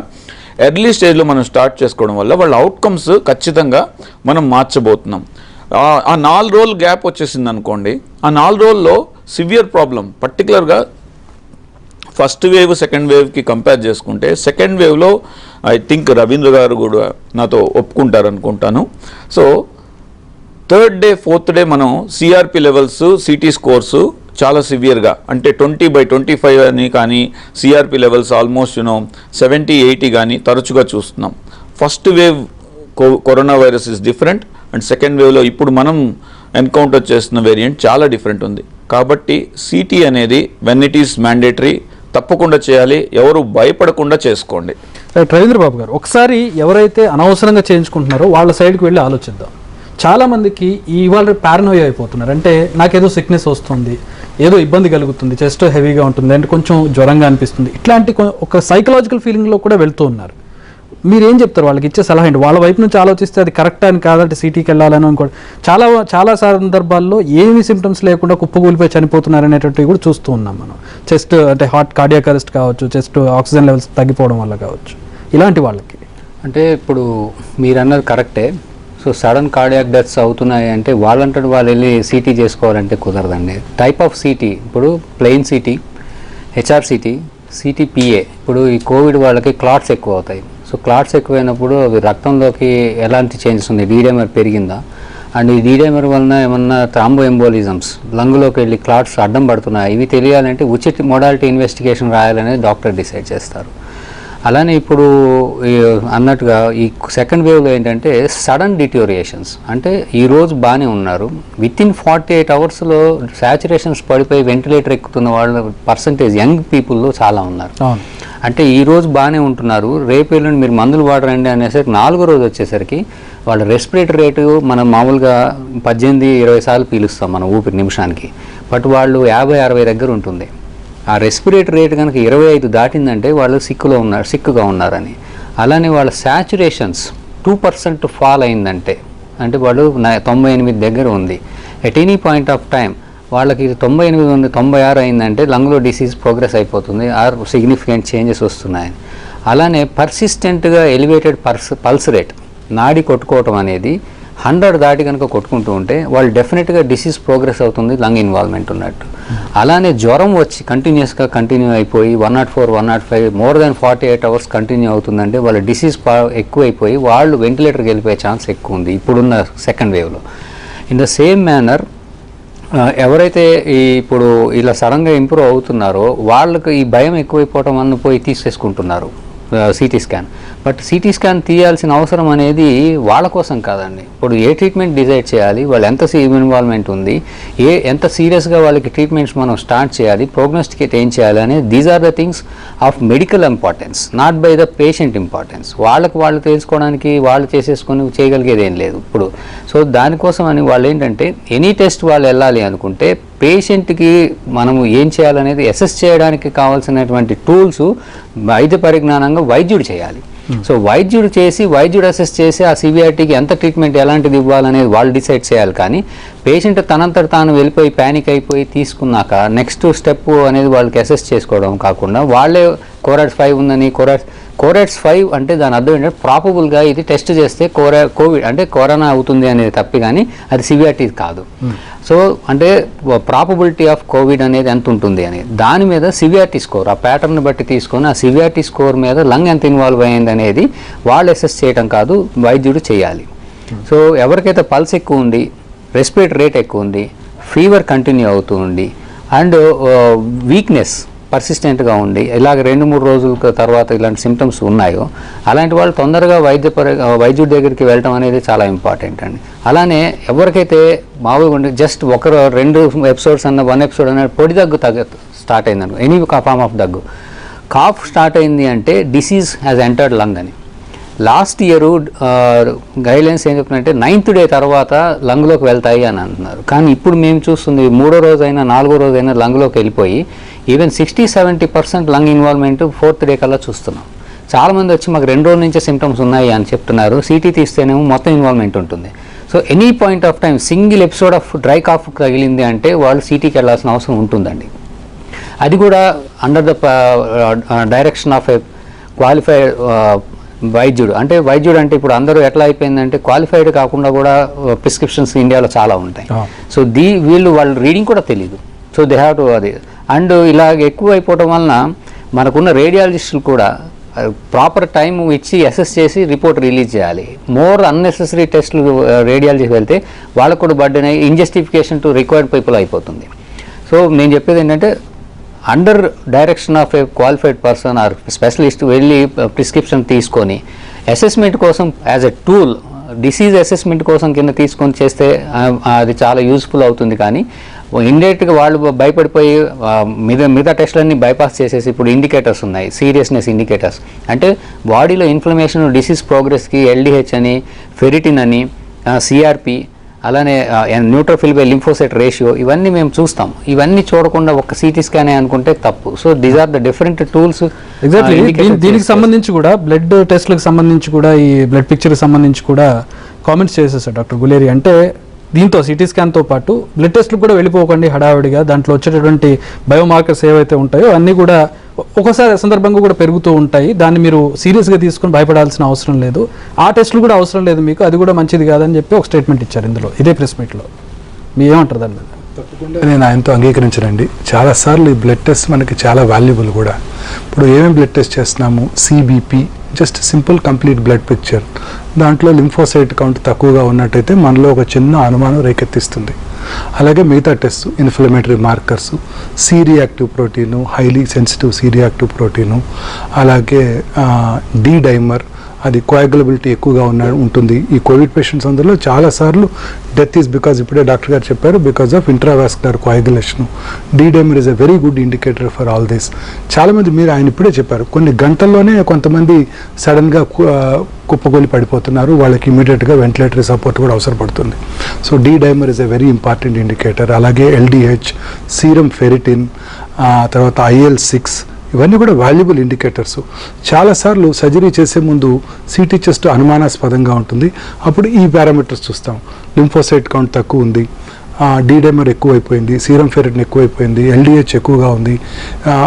ఎర్లీ స్టేజ్లో మనం స్టార్ట్ చేసుకోవడం వల్ల వాళ్ళ అవుట్కమ్స్ ఖచ్చితంగా మనం మార్చబోతున్నాం. ఆ 4 రోజులు గ్యాప్ వచ్చేసింది అనుకోండి, ఆ 4 రోజుల్లో సివియర్ ప్రాబ్లం, పర్టికులర్గా ఫస్ట్ వేవ్ సెకండ్ వేవ్కి కంపేర్ చేసుకుంటే, సెకండ్ వేవ్లో ఐ థింక్ రవీంద్ర గారు కూడా నాతో ఒప్పుకుంటారు అనుకుంటాను. So third day, fourth day మనం సిఆర్పి లెవెల్స్, సిటీ స్కోర్సు చాలా సివియర్గా, అంటే 20/25 అని కానీ సిఆర్పి లెవెల్స్ ఆల్మోస్ట్ 70-80 కానీ తరచుగా చూస్తున్నాం. First wave corona virus is different, and second వేవ్లో ఇప్పుడు మనం ఎన్కౌంటర్ చేస్తున్న వేరియంట్ చాలా డిఫరెంట్ ఉంది. కాబట్టి సిటీ అనేది వెన్ ఇట్ ఈస్ మ్యాండేటరీ తప్పకుండా చేయాలి, ఎవరు భయపడకుండా చేసుకోండి. రవీంద్ర బాబు గారు, ఒకసారి ఎవరైతే అనవసరంగా చేయించుకుంటున్నారో వాళ్ళ సైడ్కి వెళ్ళి ఆలోచిద్దాం. చాలామందికి ఇవాళ పారనోయా అయిపోతున్నారు. అంటే నాకేదో సిక్నెస్ వస్తుంది, ఏదో ఇబ్బంది కలుగుతుంది, చెస్ట్ హెవీగా ఉంటుంది, అంటే కొంచెం జ్వరంగా అనిపిస్తుంది, ఇట్లాంటి ఒక సైకలాజికల్ ఫీలింగ్లో కూడా వెళ్తూ ఉన్నారు. మీరేం చెప్తారు వాళ్ళకి? ఇచ్చే సలహా ఏంటి? వాళ్ళ వైపు నుంచి ఆలోచిస్తే అది కరెక్ట్ అని కాదంటే సిటీకి వెళ్ళాలని అనుకోండి. చాలా సందర్భాల్లో ఏమీ సిమ్టమ్స్ లేకుండా కుప్పకూలిపోయి చనిపోతున్నారు అనేటువంటివి కూడా చూస్తూ ఉన్నాం మనం. చెస్ట్ అంటే హార్ట్ కార్డియాక్ అరెస్ట్ కావచ్చు, చెస్ట్ ఆక్సిజన్ లెవెల్స్ తగ్గిపోవడం వల్ల కావచ్చు. ఇలాంటి వాళ్ళకి అంటే ఇప్పుడు మీరు అన్నది కరెక్టే. సో సడన్ కార్డియాక్ డెత్స్ అవుతున్నాయి అంటే వాళ్ళంటే వాళ్ళు వెళ్ళి సిటీ చేసుకోవాలంటే కుదరదండి. టైప్ ఆఫ్ సిటీ, ఇప్పుడు ప్లెయిన్ సిటీ, హెచ్ఆర్సిటీ, సిటీపిఏ. ఇప్పుడు ఈ కోవిడ్ వాళ్ళకి క్లాట్స్ ఎక్కువ అవుతాయి. సో క్లాట్స్ ఎక్కువైనప్పుడు అవి రక్తంలోకి ఎలాంటి చేంజెస్ ఉంది, డీడైమర్ పెరిగిందా, అండ్ ఈ డీడైమర్ వలన ఏమన్నా థ్రాంబో ఎంబోలిజమ్స్ లంగ్లోకి వెళ్ళి క్లాట్స్ అడ్డం పడుతున్నాయి, ఇవి తెలియాలంటే ఉచిత మోడాలిటీ ఇన్వెస్టిగేషన్ రాయాలనేది డాక్టర్ డిసైడ్ చేస్తారు. అలానే ఇప్పుడు అన్నట్టుగా ఈ సెకండ్ వేవ్లో ఏంటంటే సడన్ డిటోరియేషన్స్, అంటే ఈరోజు బాగానే ఉన్నారు, వితిన్ 48 అవర్స్లో శాచురేషన్స్ పడిపోయి వెంటిలేటర్ ఎక్కుతున్న వాళ్ళ పర్సంటేజ్ యంగ్ పీపుల్లో చాలా ఉన్నారు. అంటే ఈరోజు బాగానే ఉంటున్నారు, రేపు ఎల్లుండి మీరు మందులు వాడరండి అనేసరికి 4వ రోజు వచ్చేసరికి వాళ్ళ రెస్పిరేటరీ రేటు మనం మామూలుగా 18-20 సార్లు పీలుస్తాం మన ఊపిరి నిమిషానికి, బట్ వాళ్ళు 50-60 దగ్గర ఉంటుంది. ఆ రెస్పిరేటరీ రేట్ కనుక 25 దాటిందంటే వాళ్ళు సిక్కుగా ఉన్నారని. అలానే వాళ్ళ శాచురేషన్స్ 2% ఫాల్ అయిందంటే, అంటే వాళ్ళు 98 దగ్గర ఉంది. At any point of time వాళ్ళకి 98 ఉంది, 96 అయిందంటే లంగ్లో డిసీజ్ ప్రోగ్రెస్ అయిపోతుంది, ఆర్ సిగ్నిఫికెంట్ చేంజెస్ వస్తున్నాయని. అలానే పర్సిస్టెంట్గా ఎలివేటెడ్ పల్స్ రేట్, నాడి కొట్టుకోవటం అనేది 100 దాటి కనుక కొట్టుకుంటూ ఉంటే వాళ్ళు డెఫినెట్గా డిసీజ్ ప్రోగ్రెస్ అవుతుంది, లంగ్ ఇన్వాల్వ్మెంట్ ఉన్నట్టు. అలానే జ్వరం వచ్చి కంటిన్యూ అయిపోయి 104, 105 మోర్ దాన్ 48 అవర్స్ కంటిన్యూ అవుతుందంటే వాళ్ళ డిసీజ్ ఎక్కువైపోయి వాళ్ళు వెంటిలేటర్కి వెళ్ళిపోయే ఛాన్స్ ఎక్కువ ఉంది ఇప్పుడున్న సెకండ్ వేవ్లో. ఇన్ ద సేమ్ మేనర్ ఎవరైతే ఇప్పుడు ఇలా సడన్గా ఇంప్రూవ్ అవుతున్నారో వాళ్ళకి ఈ భయం ఎక్కువైపోవటం వల్ల పోయి తీసేసుకుంటున్నారు CT scan. But CT scan తీయాల్సిన అవసరం అనేది వాళ్ళ కోసం కాదండి. ఇప్పుడు ఏ ట్రీట్మెంట్ డిసైడ్ చేయాలి, వాళ్ళు ఎంత ఇన్వాల్వ్మెంట్ ఉంది, ఎంత సీరియస్గా వాళ్ళకి ట్రీట్మెంట్స్ మనం స్టార్ట్ చేయాలి, ప్రోగ్నోస్టికేట్ ఏం చేయాలి అనేది these are the things of medical importance, not by the patient importance. వాళ్ళు తెలుసుకోవడానికి వాళ్ళు చేసేసుకొని చేయగలిగేది ఏం లేదు ఇప్పుడు. సో దానికోసం అని వాళ్ళు ఏంటంటే ఎనీ టెస్ట్ వాళ్ళు వెళ్ళాలి అనుకుంటే పేషెంట్కి మనము ఏం చేయాలనేది అసెస్ చేయడానికి కావాల్సినటువంటి టూల్స్ వైద్య పరిజ్ఞానంగా వైద్యుడు చేయాలి. సో వైద్యుడు అసెస్ చేసి ఆ సివియారిటీకి ఎంత ట్రీట్మెంట్ ఎలాంటిది ఇవ్వాలనేది వాళ్ళు డిసైడ్ చేయాలి. కానీ పేషెంట్ తనంతట తాను వెళ్ళిపోయి ప్యానిక్ అయిపోయి తీసుకున్నాక నెక్స్ట్ స్టెప్ అనేది వాళ్ళకి అసెస్ చేసుకోవడం కాకుండా వాళ్ళే కోరాట్స్ 5 ఉందని కోరాట్స్ 5 అంటే దాని అర్థం ఏంటంటే ప్రాపబుల్గా ఇది టెస్ట్ చేస్తే కోవిడ్ అంటే కరోనా అవుతుంది అనేది తప్పి, కానీ అది సివియారిటీ కాదు. సో అంటే ప్రాపబిలిటీ ఆఫ్ కోవిడ్ అనేది ఎంత ఉంటుంది అని దాని మీద సివియారిటీ స్కోర్ ఆ ప్యాటర్న్ బట్టి తీసుకొని ఆ సివియారిటీ స్కోర్ మీద లంగ్ ఎంత ఇన్వాల్వ్ అయ్యింది అనేది వాళ్ళు అసెస్ చేయడం కాదు, వైద్యుడు చేయాలి. సో ఎవరికైతే పల్స్ ఎక్కువ ఉంది, రెస్పిరేటరీ రేట్ ఎక్కువ ఉంది, ఫీవర్ కంటిన్యూ అవుతూ ఉంది అండ్ వీక్నెస్ పర్సిస్టెంట్గా ఉండి ఇలాగ 2-3 రోజుల తర్వాత ఇలాంటి సిమ్టమ్స్ ఉన్నాయో అలాంటి వాళ్ళు తొందరగా వైద్యుడి దగ్గరికి వెళ్ళడం అనేది చాలా ఇంపార్టెంట్ అండి. అలానే ఎవరికైతే మామూలుగా ఉండి జస్ట్ 1-2 ఎపిసోడ్స్ అన్న 1 ఎపిసోడ్ అన్న పొడి దగ్గు స్టార్ట్ అయిందనుకో, ఎనీ ఫార్మ్ ఆఫ్ దగ్గు, కాఫ్ స్టార్ట్ అయింది అంటే డిసీజ్ హ్యాస్ ఎంటర్డ్ లంగ్ అని. లాస్ట్ ఇయర్ గైడ్లైన్స్ ఏం చెప్తున్నారంటే 9th డే తర్వాత లంగ్లోకి వెళ్తాయి అని అంటున్నారు. కానీ ఇప్పుడు మేము చూస్తుంది 3వ రోజైనా 4వ రోజైనా లంగ్లోకి వెళ్ళిపోయి even 60-70% lung involvement 4th day కల్లా చూస్తున్నాం. చాలామంది వచ్చి మాకు 2 రోజుల నుంచే సిమ్టమ్స్ ఉన్నాయి అని చెప్తున్నారు. సిటీ తీస్తేనేమో మొత్తం ఇన్వాల్వ్మెంట్ ఉంటుంది. So any point of time single episode of dry cough తగిలింది అంటే వాళ్ళు సిటీకి వెళ్ళాల్సిన అవసరం ఉంటుందండి. అది కూడా under the direction of a qualified వైద్యుడు. అంటే వైద్యుడు అంటే ఇప్పుడు అందరూ ఎట్లా అయిపోయిందంటే క్వాలిఫైడ్ కాకుండా కూడా ప్రిస్క్రిప్షన్స్ ఇండియాలో చాలా ఉంటాయి. సో వాళ్ళ రీడింగ్ కూడా తెలియదు. సో దే హ్యావ్ టు అది అండ్ ఇలాగ ఎక్కువ అయిపోవడం వలన మనకున్న రేడియాలజిస్టులు కూడా ప్రాపర్ టైం ఇచ్చి అసెస్ చేసి రిపోర్ట్ రిలీజ్ చేయాలి. మోర్ అన్నెసెసరీ టెస్టులు రేడియాలజీకి వెళ్తే వాళ్ళకు కూడా బర్డెన్ అయ్యి ఇంజస్టిఫికేషన్ టు రిక్వైర్డ్ పీపుల్ అయిపోతుంది. సో నేను చెప్పేది ఏంటంటే under direction of a qualified person are specialist వెళ్ళి ప్రిస్క్రిప్షన్ తీసుకొని అసెస్మెంట్ కోసం as a tool disease assessment కోసం కింద తీసుకొని చేస్తే అది చాలా యూస్ఫుల్ అవుతుంది. కానీ ఇండైరెక్ట్గా వాళ్ళు భయపడిపోయి మిగతా టెస్టులన్నీ బైపాస్ చేసేసి ఇప్పుడు ఇండికేటర్స్ ఉన్నాయి, సీరియస్నెస్ ఇండికేటర్స్ అంటే బాడీలో ఇన్ఫ్లమేషన్ డిసీజ్ ప్రోగ్రెస్కి LDH అని, ఫెరిటిన్ అని, CRP అలానే న్యూట్రోఫిల్ బై లింఫోసైట్ రేషియో ఇవన్నీ మేము చూస్తాం. ఇవన్నీ చూడకుండా ఒక CT స్కాన్ అనుకుంటే తప్పు. So these are the different tools. Exactly దీనికి సంబంధించి కూడా బ్లడ్ టెస్ట్లకు సంబంధించి కూడా ఈ బ్లడ్ పిక్చర్కి సంబంధించి కూడా కామెంట్స్ చేసేసారు డాక్టర్ గులేరి. అంటే దీంతో CT స్కాన్తో పాటు బ్లడ్ టెస్ట్లు కూడా వెళ్ళిపోకండి హడావిడిగా, దాంట్లో వచ్చేటటువంటి బయోమార్కర్స్ ఏవైతే ఉంటాయో అన్నీ కూడా ఒక్కోసారి సందర్భంగా కూడా పెరుగుతూ ఉంటాయి. దాన్ని మీరు సీరియస్గా తీసుకొని భయపడాల్సిన అవసరం లేదు, ఆ టెస్టులు కూడా అవసరం లేదు మీకు, అది కూడా మంచిది కాదని చెప్పి ఒక స్టేట్మెంట్ ఇచ్చారు ఇందులో ఇదే ప్రెస్ మీట్లో. మీరు ఏమంటారు దాని మీద? తప్పకుండా నేను ఆయనతో అంగీకరించనండి. చాలాసార్లు ఈ బ్లడ్ టెస్ట్ మనకి చాలా వాల్యుబుల్ కూడా. ఇప్పుడు ఏమేమి బ్లడ్ టెస్ట్ చేస్తున్నాము, CBP just simple complete blood picture, దాంట్లో లింఫోసైట్ కౌంట్ తక్కువగా ఉన్నట్టయితే మనలో ఒక చిన్న అనుమానం రేకెత్తిస్తుంది. అలాగే మిగతా test inflammatory markers, C reactive protein, highly sensitive C reactive protein, అలాగే D డైమర్ అది కోయాగులబిలిటీ ఎక్కువగా ఉంటుంది. ఈ కోవిడ్ పేషెంట్స్ అందరిలో చాలాసార్లు డెత్ ఈజ్ బికాజ్ ఇప్పుడే డాక్టర్ గారు చెప్పారు because of intravascular coagulation. D dimer is a very good indicator for all this. చాలామంది మీరు ఆయన ఇప్పుడే చెప్పారు కొన్ని గంటల్లోనే కొంతమంది సడన్గా కుప్పగొలి పడిపోతున్నారు, వాళ్ళకి ఇమీడియట్గా వెంటిలేటరీ సపోర్ట్ కూడా అవసరపడుతుంది. So D dimer is a very important indicator. అలాగే LDH, సీరం ఫెరిటిన్, తర్వాత IL-6 ఇవన్నీ కూడా వాల్యుబుల్ ఇండికేటర్స్. చాలాసార్లు సర్జరీ చేసే ముందు CT చెస్ట్ అనుమానాస్పదంగా ఉంటుంది, అప్పుడు ఈ పారామీటర్స్ చూస్తాం. లింఫోసైట్ కౌంట్ తక్కువ ఉంది, D డైమర్ ఎక్కువైపోయింది, సీరం ఫెరిటిన్ ఎక్కువైపోయింది, LDH ఎక్కువగా ఉంది,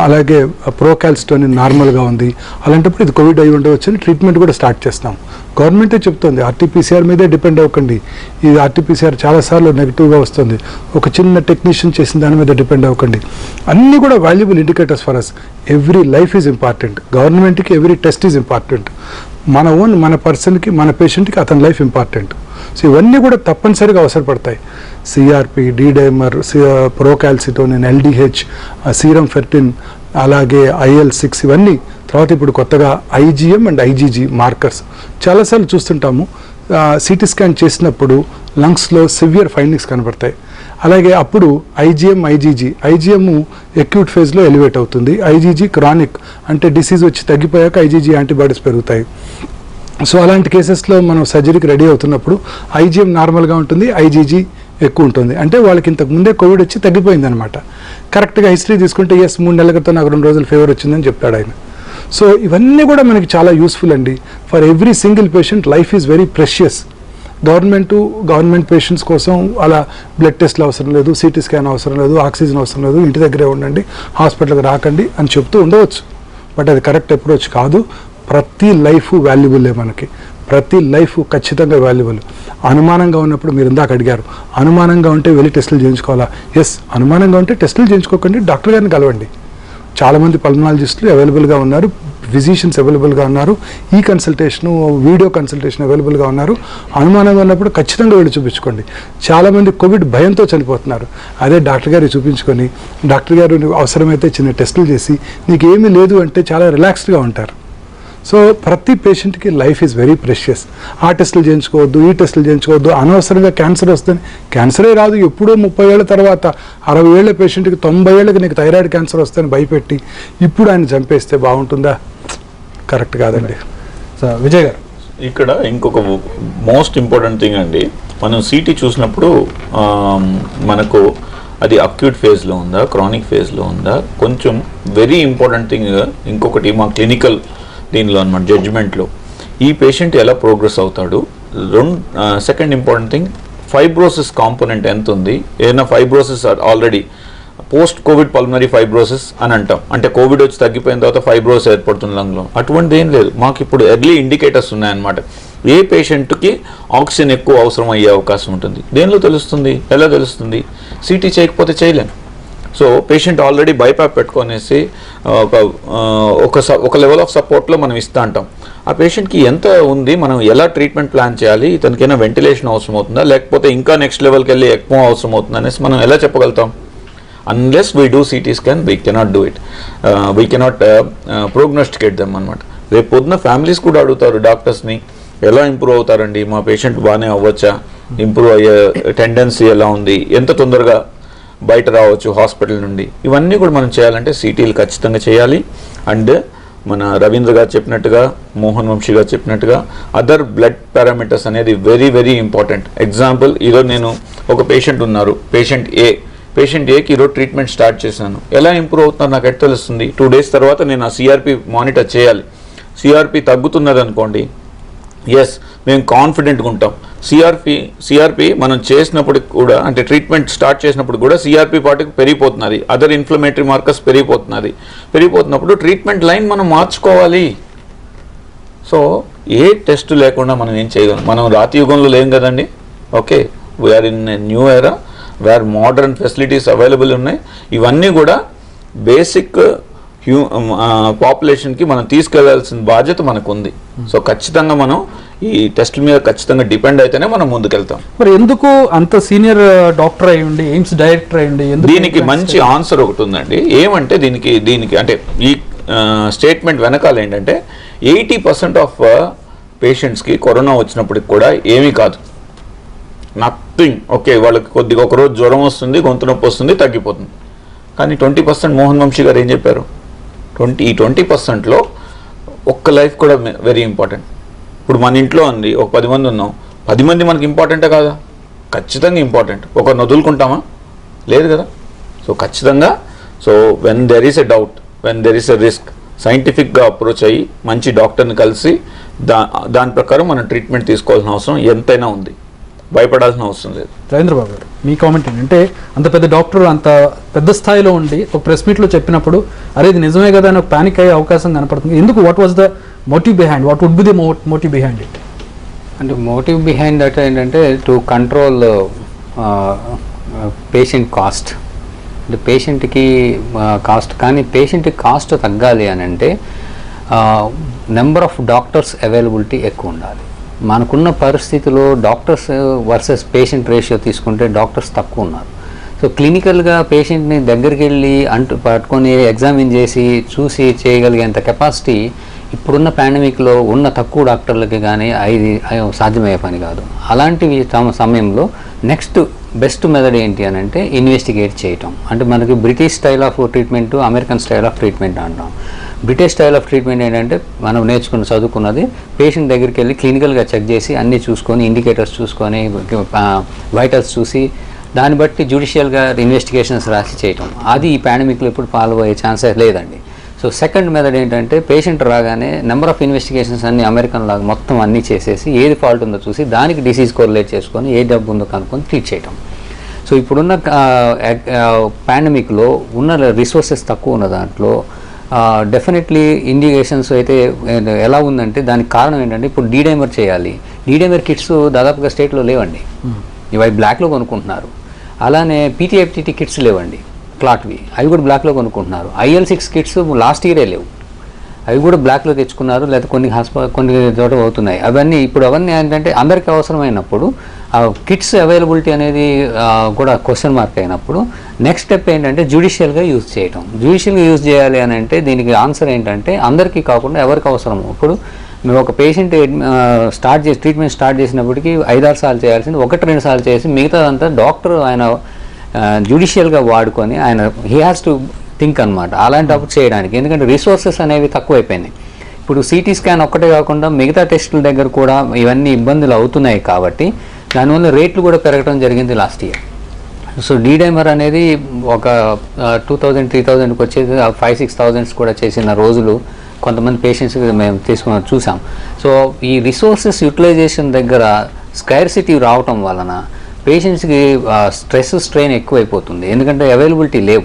అలాగే ప్రోకాల్సిటోనిన్ నార్మల్గా ఉంది. అలాంటప్పుడు ఇది కోవిడ్ అయి ఉండవచ్చు అని ట్రీట్మెంట్ కూడా స్టార్ట్ చేస్తాం. గవర్నమెంటే చెప్తుంది RT-PCR మీదే డిపెండ్ అవ్వకండి, ఇది RT-PCR చాలాసార్లు నెగిటివ్గా వస్తుంది, ఒక చిన్న టెక్నీషియన్ చేసిన దాని మీద డిపెండ్ అవ్వకండి. అన్నీ కూడా valuable indicators for us. Every life is important, గవర్నమెంట్కి ఎవ్రీ టెస్ట్ ఈజ్ ఇంపార్టెంట్, మన పర్సన్కి మన పేషెంట్కి అతని లైఫ్ ఇంపార్టెంట్. సో ఇవన్నీ కూడా తప్పనిసరిగా అవసరపడతాయి. CRP, D dimer, procalcitonin, LDH, serum ferritin, అలాగే IL-6 ఇవన్నీ. తర్వాత ఇప్పుడు కొత్తగా IgM అండ్ IgG మార్కర్స్ చాలాసార్లు చూస్తుంటాము. CT స్కాన్ చేసినప్పుడు లంగ్స్లో సివియర్ ఫైండింగ్స్ కనబడతాయి. అలాగే అప్పుడు IgM, IgM ఎక్యూట్ ఫేజ్లో ఎలివేట్ అవుతుంది, IgG క్రానిక్ అంటే డిసీజ్ వచ్చి తగ్గిపోయాక IgG యాంటీబాడీస్ పెరుగుతాయి. సో అలాంటి కేసెస్లో మనం సర్జరీకి రెడీ అవుతున్నప్పుడు IgM నార్మల్గా ఉంటుంది, IgG ఎక్కువ ఉంటుంది, అంటే వాళ్ళకి ఇంతకు ముందే కోవిడ్ వచ్చి తగ్గిపోయింది అనమాట. కరెక్ట్గా హిస్టరీ తీసుకుంటే 3 నెలల క్రితం నాకు 2 రోజులు ఫీవర్ వచ్చిందని చెప్తాడు ఆయన. సో ఇవన్నీ కూడా మనకి చాలా యూస్ఫుల్ అండి. For every single patient life is very precious. Government patients కోసం అలా బ్లడ్ టెస్ట్లు అవసరం లేదు, సిటీ స్కాన్ అవసరం లేదు, ఆక్సిజన్ అవసరం లేదు, ఇంటి దగ్గరే ఉండండి, హాస్పిటల్కి రాకండి అని చెప్తూ ఉండవచ్చు. బట్ అది కరెక్ట్ అప్రోచ్ కాదు. ప్రతి లైఫ్ వాల్యుబుల్లే మనకి, ప్రతి లైఫ్ ఖచ్చితంగా వాల్యుబుల్. అనుమానంగా ఉన్నప్పుడు మీరు ఇందాక అడిగారు, అనుమానంగా ఉంటే వెళ్ళి టెస్టులు చేయించుకోవాలా? ఎస్, అనుమానంగా ఉంటే టెస్టులు చేయించుకోకండి, డాక్టర్ గారిని కలవండి. చాలామంది పల్మనాలజిస్టులు అవైలబుల్గా ఉన్నారు, ఫిజిషియన్స్ అవైలబుల్గా ఉన్నారు, ఈ కన్సల్టేషను, వీడియో కన్సల్టేషన్ అవైలబుల్గా ఉన్నారు. అనుమానంగా ఉన్నప్పుడు ఖచ్చితంగా వెళ్ళి చూపించుకోండి. చాలామంది కోవిడ్ భయంతో చనిపోతున్నారు. అదే డాక్టర్ గారికి చూపించుకొని డాక్టర్ గారు అవసరమైతే చిన్న టెస్టులు చేసి నీకు ఏమీ లేదు అంటే చాలా రిలాక్స్డ్గా ఉంటారు. సో ప్రతి పేషెంట్కి లైఫ్ ఈజ్ వెరీ ప్రెషియస్. ఆ టెస్టులు చేయించుకోవద్దు, ఈ టెస్టులు చేయించుకోవద్దు, అనవసరంగా క్యాన్సర్ వస్తుంది. క్యాన్సరే రాదు, ఎప్పుడో 30 ఏళ్ళ తర్వాత 60 ఏళ్ళ పేషెంట్కి 90 ఏళ్ళకి నీకు థైరాయిడ్ క్యాన్సర్ వస్తుందని భయపెట్టి ఇప్పుడు ఆయన చంపేస్తే బాగుంటుందా? కరెక్ట్ కాదండి. సో విజయ్ గారు, ఇక్కడ ఇంకొక మోస్ట్ ఇంపార్టెంట్ థింగ్ అండి, మనం సిటీ చూసినప్పుడు మనకు అది అక్యూట్ ఫేజ్లో ఉందా, క్రానిక్ ఫేజ్లో ఉందా, కొంచెం వెరీ ఇంపార్టెంట్ థింగ్ ఇంకొకటి మా క్లినికల్ దీనిలో అన్నమాట జడ్జిమెంట్లో ఈ పేషెంట్ ఎలా ప్రోగ్రెస్ అవుతాడు. Second important thing, fibrosis component ఎంత ఉంది. ఏదైనా fibrosis already post Covid pulmonary fibrosis అని అంటాం, అంటే కోవిడ్ వచ్చి తగ్గిపోయిన తర్వాత ఫైబ్రోసిస్ ఏర్పడుతుంది లంగ్లో. అటువంటిది ఏం లేదు, మాకు ఇప్పుడు ఎర్లీ ఇండికేటర్స్ ఉన్నాయన్నమాట. ఏ పేషెంట్కి ఆక్సిజన్ ఎక్కువ అవసరం అయ్యే అవకాశం ఉంటుంది, దేనిలో తెలుస్తుంది, ఎలా తెలుస్తుంది? సిటీ చేయకపోతే చేయలేం. సో పేషెంట్ ఆల్రెడీ బైపాప్ పెట్టుకొనేసి ఒక లెవెల్ ఆఫ్ సపోర్ట్లో మనం ఇస్తూ ఉంటాం. ఆ పేషెంట్కి ఎంత ఉంది, మనం ఎలా ట్రీట్మెంట్ ప్లాన్ చేయాలి, ఇతనికైనా వెంటిలేషన్ అవసరం అవుతుందా, లేకపోతే ఇంకా నెక్స్ట్ లెవెల్కి వెళ్ళి ఎక్కువ అవసరం అవుతుందా అనేసి మనం ఎలా చెప్పగలుగుతాం? Unless we do CT scan we cannot do it, we cannot prognosticate them అనమాట. రేపు పొద్దున ఫ్యామిలీస్ కూడా అడుగుతారు డాక్టర్స్ని, ఎలా ఇంప్రూవ్ అవుతారండి, మా పేషెంట్ బాగానే అవ్వచ్చా, ఇంప్రూవ్ అయ్యే టెండెన్సీ ఎలా ఉంది, ఎంత తొందరగా బయట రావచ్చు హాస్పిటల్ నుండి. ఇవన్నీ కూడా మనం చేయాలంటే సిటీలు ఖచ్చితంగా చేయాలి. అండ్ మన రవీంద్ర గారు చెప్పినట్టుగా, మోహన్ వంశీ గారు చెప్పినట్టుగా అదర్ బ్లడ్ పారామీటర్స్ అనేది వెరీ వెరీ ఇంపార్టెంట్. ఎగ్జాంపుల్, ఈరోజు నేను ఒక పేషెంట్ ఉన్నారు, పేషెంట్ ఏకి ఈరోజు ట్రీట్మెంట్ స్టార్ట్ చేశాను. ఎలా ఇంప్రూవ్ అవుతున్నారు నాకు ఎట్లా తెలుస్తుంది? 2 days తర్వాత నేను ఆ సిఆర్పి మానిటర్ చేయాలి. సిఆర్పి తగ్గుతున్నది అనుకోండి, ఎస్ మేము కాన్ఫిడెంట్గా ఉంటాం. సిఆర్పి మనం చేసినప్పుడు కూడా, అంటే ట్రీట్మెంట్ స్టార్ట్ చేసినప్పుడు కూడా సిఆర్పి పాటుకు పెరిగిపోతున్నది, అదర్ ఇన్ఫ్లమేటరీ మార్కర్స్ పెరిగిపోతున్నప్పుడు ట్రీట్మెంట్ లైన్ మనం మార్చుకోవాలి. సో ఏ టెస్ట్ లేకుండా మనం ఏం చేయగలం? మనం రాతి యుగంలో లేం కదండి. Okay, we're in new era where modern facilities available ఉన్నాయి. ఇవన్నీ కూడా బేసిక్ పాపులేషన్కి మనం తీసుకెళ్లాల్సిన బాధ్యత మనకు ఉంది. సో ఖచ్చితంగా మనం ఈ టెస్టుల మీద ఖచ్చితంగా డిపెండ్ అయితేనే మనం ముందుకెళ్తాం. మరి ఎందుకు అంత సీనియర్ డాక్టర్ అయి ఉండి, ఎయిమ్స్ డైరెక్టర్ అయి ఉండి, దీనికి మంచి ఆన్సర్ ఒకటి ఉందండి. ఏమంటే దీనికి అంటే ఈ స్టేట్మెంట్ వెనకాల ఏంటంటే 80% ఆఫ్ పేషెంట్స్కి కరోనా వచ్చినప్పటికి కూడా ఏమీ కాదు, నథింగ్. ఓకే, వాళ్ళకి కొద్దిగా ఒకరోజు జ్వరం వస్తుంది, గొంతు నొప్పి వస్తుంది, తగ్గిపోతుంది. కానీ 20% మోహన్ వంశీ గారు ఏం చెప్పారు? ఈ 20%లో ఒక్క లైఫ్ కూడా వెరీ ఇంపార్టెంట్. ఇప్పుడు మన ఇంట్లో ఉంది ఒక 10 మంది ఉన్నాం, 10 మంది మనకి ఇంపార్టెంటే కాదా? ఖచ్చితంగా ఇంపార్టెంట్. ఒకరిని వదులుకుంటామా? లేదు కదా. సో ఖచ్చితంగా, so when there is a doubt, when there is a risk, సైంటిఫిక్గా అప్రోచ్ అయ్యి మంచి డాక్టర్ని కలిసి దాని ప్రకారం మనం ట్రీట్మెంట్ తీసుకోవాల్సిన అవసరం ఎంతైనా ఉంది, భయపడాల్సిన అవసరం లేదు. రవీంద్ర బాబు గారు, మీ కామెంట్ ఏంటంటే అంత పెద్ద డాక్టర్ అంత పెద్ద స్థాయిలో ఉండి ఒక ప్రెస్ మీట్లో చెప్పినప్పుడు అరే ఇది నిజమే కదా అని పానిక్ అయ్యే అవకాశం కనపడుతుంది. ఎందుకు? What was the motive behind, what would be the motive behind it? అంటే మోటివ్ బిహైండ్ దట్ ఏంటంటే టు కంట్రోల్ పేషెంట్ కాస్ట్. అంటే పేషెంట్కి కాస్ట్, కానీ పేషెంట్కి కాస్ట్ తగ్గాలి అని అంటే నెంబర్ ఆఫ్ డాక్టర్స్ అవైలబిలిటీ ఎక్కువ ఉండాలి. మనకున్న పరిస్థితిలో డాక్టర్స్ వర్సెస్ పేషెంట్ రేషియో తీసుకుంటే డాక్టర్స్ తక్కువ ఉన్నారు. సో క్లినికల్గా పేషెంట్ని దగ్గరికి వెళ్ళి పట్టుకొని ఎగ్జామిన్ చేసి చూసి చేయగలిగేంత కెపాసిటీ ఇప్పుడున్న పాండమిక్లో ఉన్న తక్కువ డాక్టర్లకి కానీ అది సాధ్యమయ్యే పని కాదు. అలాంటివి సమయంలో నెక్స్ట్ బెస్ట్ మెథడ్ ఏంటి అని అంటే ఇన్వెస్టిగేట్ చేయటం. అంటే మనకి British style of treatment, American style of treatment అంటాం. బ్రిటిష్ స్టైల్ ఆఫ్ ట్రీట్మెంట్ ఏంటంటే మనం చదువుకున్నది పేషెంట్ దగ్గరికి వెళ్ళి క్లినికల్గా చెక్ చేసి అన్నీ చూసుకొని, ఇండికేటర్స్ చూసుకొని, వైటల్స్ చూసి దాన్ని బట్టి జ్యుడిషియల్గా ఇన్వెస్టిగేషన్స్ రాసి చేయటం. అది ఈ పాండమిక్లో ఇప్పుడు ఫాలో అయ్యే ఛాన్సెస్ లేదండి. సో సెకండ్ మెథడ్ ఏంటంటే పేషెంట్ రాగానే నెంబర్ ఆఫ్ ఇన్వెస్టిగేషన్స్ అన్ని అమెరికన్ లాగా మొత్తం అన్నీ చేసేసి ఏది ఫాల్ట్ ఉందో చూసి దానికి డిసీజ్ కోరిలేట్ చేసుకొని ఏ జబ్బు ఉందో కనుక్కొని ట్రీట్ చేయటం. సో ఇప్పుడున్న పాండమిక్లో ఉన్న రిసోర్సెస్ తక్కువ ఉన్న దాంట్లో డెఫినెట్లీ ఇండికేషన్స్ అయితే ఎలా ఉందంటే దానికి కారణం ఏంటంటే ఇప్పుడు డీడైమర్ చేయాలి. డీడైమర్ కిట్స్ దాదాపుగా స్టేట్లో లేవండి, ఇవి బ్లాక్లో కొనుక్కుంటున్నారు. అలానే పీటీఎఫ్టీటీ కిట్స్ లేవండి క్లాట్వి, అవి కూడా బ్లాక్లో కొనుక్కుంటున్నారు. IL-6 కిట్స్ లాస్ట్ ఇయరే లేవు, అవి కూడా బ్లాక్లో తెచ్చుకున్నారు, లేదా కొన్ని చోట అవుతున్నాయి. అవన్నీ ఏంటంటే అందరికీ అవసరమైనప్పుడు ఆ కిట్స్ అవైలబిలిటీ అనేది కూడా క్వశ్చన్ మార్క్ అయినప్పుడు నెక్స్ట్ స్టెప్ ఏంటంటే జ్యుడిషియల్గా యూజ్ చేయటం. జ్యుడిషియల్గా యూజ్ చేయాలి అని అంటే దీనికి ఆన్సర్ ఏంటంటే అందరికీ కాకుండా ఎవరికి అవసరము. ఇప్పుడు మేము ఒక పేషెంట్ ట్రీట్మెంట్ స్టార్ట్ చేసినప్పటికీ 5-6 సార్లు చేయాల్సింది 1-2 సార్లు చేసి మిగతాదంతా డాక్టర్ ఆయన జ్యుడిషియల్గా వాడుకొని ఆయన హీ హ్యాస్ టు థింక్ అనమాట అలాంటప్పుడు చేయడానికి. ఎందుకంటే రిసోర్సెస్ అనేవి తక్కువైపోయినాయి. ఇప్పుడు సిటీ స్కాన్ ఒక్కటే కాకుండా మిగతా టెస్టుల దగ్గర కూడా ఇవన్నీ ఇబ్బందులు అవుతున్నాయి కాబట్టి దానివల్ల రేట్లు కూడా పెరగడం జరిగింది లాస్ట్ ఇయర్. సో డీడైమర్ అనేది ఒక 2000-3000కి వచ్చేది 5-6,000 కూడా చేసిన రోజులు కొంతమంది పేషెంట్స్ మేము చూసాం. సో ఈ రిసోర్సెస్ యూటిలైజేషన్ దగ్గర స్కైర్సిటీ రావటం వలన పేషెంట్స్కి స్ట్రెస్ స్ట్రెయిన్ ఎక్కువైపోతుంది, ఎందుకంటే అవైలబిలిటీ లేవు.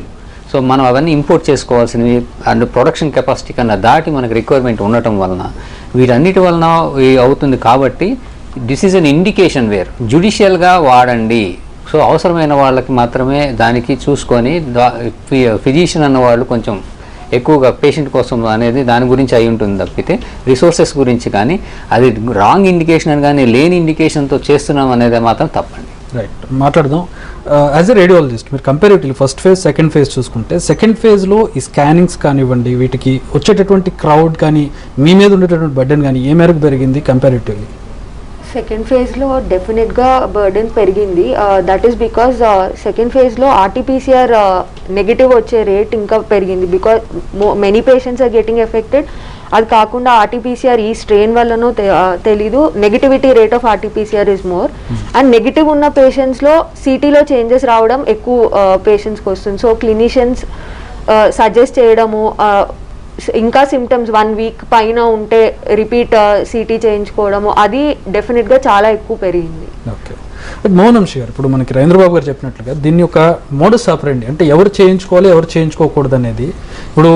సో మనం అవన్నీ ఇంపోర్ట్ చేసుకోవాల్సినవి అండ్ ప్రొడక్షన్ కెపాసిటీ కన్నా దాటి మనకు రిక్వైర్మెంట్ ఉండటం వలన వీటన్నిటి వలన అవుతుంది. కాబట్టి this is an indication where జ్యుడిషియల్గా వాడండి. సో అవసరమైన వాళ్ళకి మాత్రమే దానికి చూసుకొని ఫిజిషియన్ అన్న వాళ్ళు కొంచెం ఎక్కువగా పేషెంట్ కోసం అనేది దాని గురించి అయి ఉంటుంది తప్పితే రిసోర్సెస్ గురించి కానీ అది రాంగ్ ఇండికేషన్ అని కానీ లేని ఇండికేషన్తో చేస్తున్నాం అనేది మాత్రం తప్పండి. రైట్, మాట్లాడదాం. యాజ్ ఎ రేడియాలజిస్ట్ మీరు comparatively first phase second phase చూసుకుంటే సెకండ్ ఫేజ్లో ఈ స్కానింగ్స్ కానివ్వండి వీటికి వచ్చేటటువంటి క్రౌడ్ కానీ మీ మీద ఉండేటటువంటి బర్డెన్ కానీ ఏ మేరకు పెరిగింది కంపారిటివ్లీ? సెకండ్ ఫేజ్లో డెఫినెట్గా బర్డెన్ పెరిగింది. దట్ ఈస్ బికాజ్ సెకండ్ ఫేజ్లో RT-PCR నెగిటివ్ వచ్చే రేట్ ఇంకా పెరిగింది. Because many patients are getting affected. అది కాకుండా RT-PCR ఈ స్ట్రెయిన్ వల్లనో తెలీదు, negativity rate of RT-PCR is more. And negative ఉన్న పేషెంట్స్లో CTలో చేంజెస్ రావడం ఎక్కువ పేషెంట్స్కి వస్తుంది. సో క్లినిషియన్స్ సజెస్ట్ చేయడము ఇంకా సిమ్టమ్స్ 1 వీక్ పైన ఉంటే రిపీట్ CT చేయించుకోవడము అది డెఫినెట్గా చాలా ఎక్కువ పెరిగింది. ఓకే, మోహన్ వంశీ గారు, ఇప్పుడు మనకి రవీంద్రబాబు గారు చెప్పినట్లుగా దీన్ని ఒక మోడస్ ఆపరెండి అంటే ఎవరు చేయించుకోవాలి ఎవరు చేయించుకోకూడదు అనేది ఇప్పుడు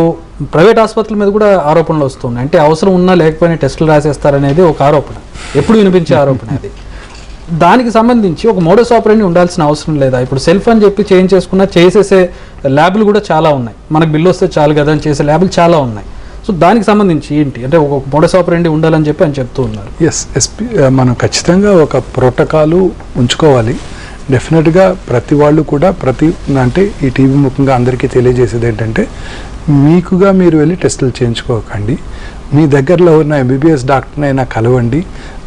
ప్రైవేట్ ఆసుపత్రుల మీద కూడా ఆరోపణలు వస్తున్నాయి. అంటే అవసరం ఉన్నా లేకపోయినా టెస్టులు రాసేస్తారనేది ఒక ఆరోపణ, ఎప్పుడు వినిపించే ఆరోపణ అది. దానికి సంబంధించి ఒక మోడస్ ఆపరెండి ఉండాల్సిన అవసరం లేదా? ఇప్పుడు సెల్ఫ్ అని చెప్పి చేయించేసుకున్నా చేసేసే ల్యాబ్లు కూడా చాలా ఉన్నాయి, మనకు బిల్లు వస్తే చాలు కదా అని చేసే ల్యాబ్లు చాలా ఉన్నాయి. సో దానికి సంబంధించి ఏంటి అంటే ఒక మోడస్ ఆపరెండి ఉండాలని చెప్పి అని చెప్తూ ఉన్నారు. మనం ఖచ్చితంగా ఒక ప్రోటోకాలు ఉంచుకోవాలి. డెఫినెట్గా ప్రతి వాళ్ళు కూడా అంటే ఈ టీవీ ముఖంగా అందరికీ తెలియజేసేది ఏంటంటే మీకుగా మీరు వెళ్ళి టెస్టులు చేయించుకోకండి. మీ దగ్గరలో ఉన్న MBBS డాక్టర్నైనా కలవండి,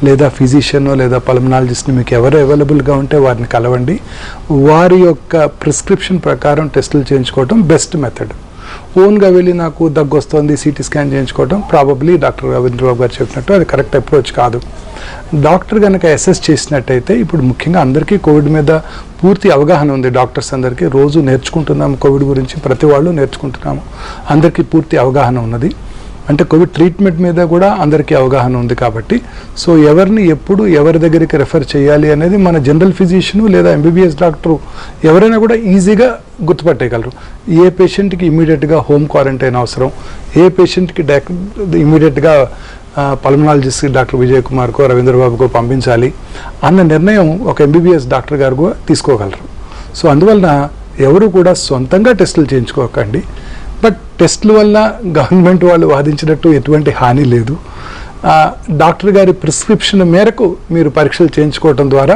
లేదా ఫిజిషియన్ లేదా పల్మనాలజిస్ట్ని మీకు ఎవరు అవైలబుల్గా ఉంటే వారిని కలవండి. వారి యొక్క ప్రిస్క్రిప్షన్ ప్రకారం టెస్టులు చేయించుకోవడం బెస్ట్ మెథడ్. ఓన్గా వెళ్ళి నాకు దగ్గు వస్తుంది CT స్కాన్ చేయించుకోవడం ప్రాబబ్లీ డాక్టర్ రవీంద్రబాబు గారు చెప్పినట్టు అది కరెక్ట్ అప్రోచ్ కాదు. డాక్టర్ కనుక అసెస్ చేసినట్టయితే ఇప్పుడు ముఖ్యంగా అందరికీ కోవిడ్ మీద పూర్తి అవగాహన ఉంది. డాక్టర్స్ అందరికీ రోజు నేర్చుకుంటున్నాము కోవిడ్ గురించి, ప్రతి వాళ్ళు నేర్చుకుంటున్నాము, అందరికీ పూర్తి అవగాహన ఉన్నది. అంటే కోవిడ్ ట్రీట్మెంట్ మీద కూడా అందరికీ అవగాహన ఉంది. కాబట్టి సో ఎవరిని ఎప్పుడు ఎవరి దగ్గరికి రెఫర్ చేయాలి అనేది మన జనరల్ ఫిజిషియన్ లేదా MBBS డాక్టరు ఎవరైనా కూడా ఈజీగా గుర్తుపట్టేయగలరు. ఏ పేషెంట్కి ఇమీడియట్గా హోమ్ క్వారంటైన్ అవసరం, ఏ పేషెంట్కి ఇమీడియట్గా పల్మనాలజిస్ట్ డాక్టర్ విజయ్ కుమార్కో రవీంద్రబాబుకో పంపించాలి అన్న నిర్ణయం ఒక MBBS డాక్టర్ గారు కూడా తీసుకోగలరు. సో అందువలన ఎవరు కూడా సొంతంగా టెస్టులు చేయించుకోకండి. బట్ టెస్టుల వల్ల గవర్నమెంట్ వాళ్ళు వాదించినట్టు ఎటువంటి హాని లేదు. డాక్టర్ గారి ప్రిస్క్రిప్షన్ మేరకు మీరు పరీక్షలు చేయించుకోవడం ద్వారా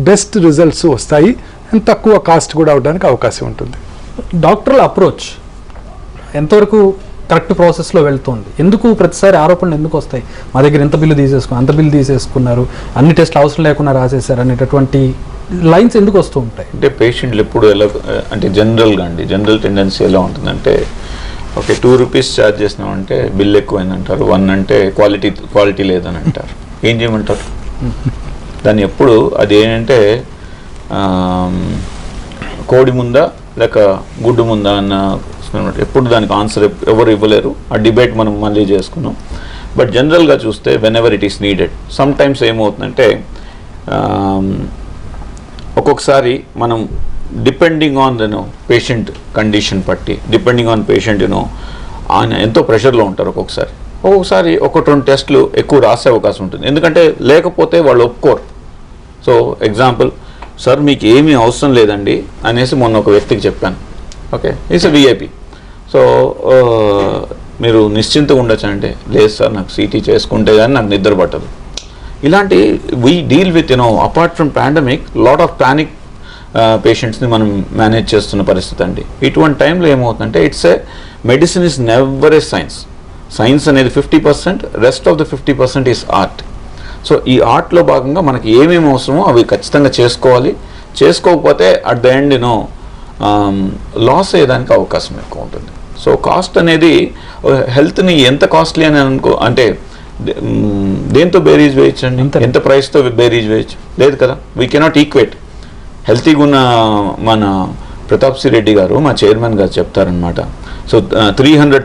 బెస్ట్ రిజల్ట్స్ వస్తాయి అండ్ తక్కువ కాస్ట్ కూడా అవడానికి అవకాశం ఉంటుంది. డాక్టర్ల అప్రోచ్ ఎంతవరకు కరెక్ట్ ప్రాసెస్లో వెళ్తుంది? ఎందుకు ప్రతిసారి ఆరోపణలు ఎందుకు వస్తాయి? మా దగ్గర ఎంత బిల్లు అంత బిల్లు తీసేసుకున్నారు, అన్ని టెస్టులు అవసరం లేకుండా రాసేసారు అనేటటువంటి లైన్స్ ఎందుకు వస్తూ ఉంటాయి? అంటే పేషెంట్లు ఎప్పుడు ఎలా అంటే జనరల్ టెండెన్సీ ఎలా ఉంటుందంటే ఓకే 2 రూపీస్ ఛార్జ్ చేసినామంటే బిల్ ఎక్కువైందంటారు, 1 అంటే క్వాలిటీ లేదని అంటారు. ఏం చేయమంటారు దాన్ని? ఎప్పుడు అది ఏంటంటే కోడి ముందా లేక గుడ్డు ముందా అన్న అనమాట. ఎప్పుడు దానికి ఆన్సర్ ఎవరు ఇవ్వలేరు, ఆ డిబేట్ మనం మళ్ళీ చేసుకున్నాం. బట్ జనరల్గా చూస్తే when ever it is needed. Some times ఏమవుతుందంటే ఒక్కొక్కసారి మనం డిపెండింగ్ ఆన్ పేషెంట్ కండిషన్ బట్టి, డిపెండింగ్ ఆన్ పేషెంట్ ఆయన ఎంతో ప్రెషర్లో ఉంటారు. ఒక్కొక్కసారి 1-2 టెస్టులు ఎక్కువ రాసే అవకాశం ఉంటుంది, ఎందుకంటే లేకపోతే వాళ్ళు ఒప్పుకోరు. సో ఎగ్జాంపుల్, సార్ మీకు ఏమీ అవసరం లేదండి అనేసి మొన్న ఒక వ్యక్తికి చెప్పాను. Okay, is a VIP. So మీరు నిశ్చింతగా ఉండొచ్చు అంటే, లేదు సార్ నాకు సిటీ చేసుకుంటే కానీ నాకు నిద్ర పట్టదు. ఇలాంటి we deal with apart from pandemic lot of panic పేషెంట్స్ని మనం మేనేజ్ చేస్తున్న పరిస్థితి అండి. ఇటువంటి టైంలో ఏమవుతుందంటే it's a medicine is never a science అనేది 50%, rest of the 50% is art. So ఈ ఆర్ట్లో భాగంగా మనకి ఏమేమి అవసరమో అవి ఖచ్చితంగా చేసుకోవాలి. చేసుకోకపోతే అట్ ద ఎండ్ లాస్ అయ్యేదానికి అవకాశం ఎక్కువ ఉంటుంది. సో కాస్ట్ అనేది హెల్త్ని ఎంత కాస్ట్లీ అని అంటే దేంతో బేరీజ్ వేయచ్చు అండి? ఎంత ప్రైస్తో బేరీజ్ వేయచ్చు? లేదు కదా. We cannot equate. హెల్తీగా ఉన్న మన ప్రతాప్ సి రెడ్డి గారు, మా చైర్మన్ గారు చెప్తారనమాట. సో $300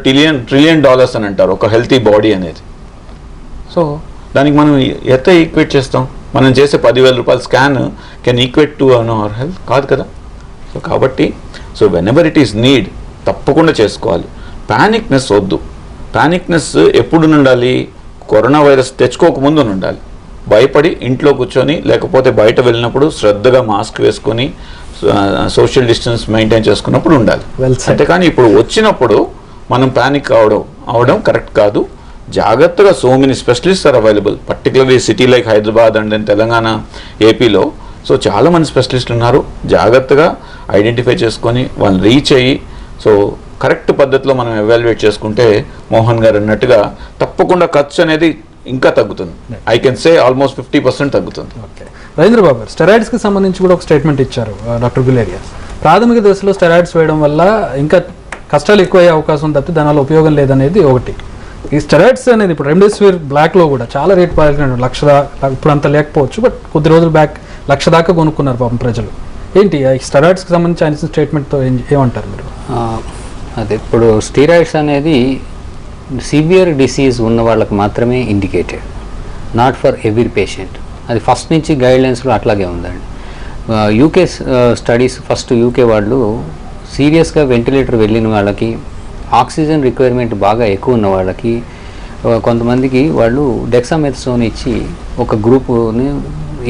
ట్రిలియన్ అని అంటారు ఒక హెల్తీ బాడీ అనేది. సో దానికి మనం ఎంత ఈక్వేట్ చేస్తాం? మనం చేసే 10,000 రూపాయల scan can equate to our health? కాదు కదా. సో కాబట్టి when ever it is need తప్పకుండా చేసుకోవాలి. ప్యానిక్నెస్ వద్దు. ప్యానిక్నెస్ ఎప్పుడు ఉండాలి? కరోనా వైరస్ తెచ్చుకోకముందు ఉండాలి. భయపడి ఇంట్లో కూర్చొని, లేకపోతే బయట వెళ్ళినప్పుడు శ్రద్ధగా మాస్క్ వేసుకొని సోషల్ డిస్టెన్స్ మెయింటైన్ చేసుకున్నప్పుడు ఉండాలి. అంతేకాని ఇప్పుడు వచ్చినప్పుడు మనం ప్యానిక్ అవడం కరెక్ట్ కాదు. జాగ్రత్తగా so many specialist are available, particularly city like Hyderabad and Telangana, ఏపీలో. సో చాలామంది స్పెషలిస్టులు ఉన్నారు. జాగ్రత్తగా ఐడెంటిఫై చేసుకొని వాళ్ళని రీచ్ అయ్యి కరెక్ట్ పద్ధతిలో మనం ఎవాల్యుయేట్ చేసుకుంటే మోహన్ గారు అన్నట్టుగా తప్పకుండా ఖర్చు అనేది ఇంకా తగ్గుతుంది. ఐ కెన్ సే ఆల్మోస్ట్ 50% తగ్గుతుంది. ఓకే, రవీంద్ర బాబు గారు స్టెరాయిడ్స్కి సంబంధించి కూడా ఒక స్టేట్మెంట్ ఇచ్చారు డాక్టర్ గులేరియా. ప్రాథమిక దశలో స్టెరాయిడ్స్ వేయడం వల్ల ఇంకా కష్టాలు ఎక్కువ అయ్యే అవకాశం తప్పితే దానివల్ల ఉపయోగం లేదనేది ఒకటి. ఈ స్టెరాయిడ్స్ అనేది ఇప్పుడు రెమ్డెసివిర్ బ్లాక్లో కూడా చాలా రేట్ పలికినాడు. ఇప్పుడు అంత లేకపోవచ్చు, బట్ కొద్ది రోజులు బ్యాక్ 1,00,000 దాకా కొనుక్కున్నారు పాపం ప్రజలు. ఏంటి ఈ స్టెరాయిడ్స్కి సంబంధించి ఆయన స్టేట్మెంట్తో ఏమంటారు మీరు? అదే, ఇప్పుడు స్టీరాయిడ్స్ అనేది సివియర్ డిసీజ్ ఉన్న వాళ్ళకి మాత్రమే indicated, not for every patient. అది ఫస్ట్ నుంచి గైడ్లైన్స్లో అట్లాగే ఉందండి. యూకే స్టడీస్, ఫస్ట్ యూకే వాళ్ళు సీరియస్గా వెంటిలేటర్ వెళ్ళిన వాళ్ళకి, ఆక్సిజన్ రిక్వైర్మెంట్ బాగా ఎక్కువ ఉన్న వాళ్ళకి, కొంతమందికి వాళ్ళు డెక్సామెథసోన్ ఇచ్చి ఒక గ్రూప్ని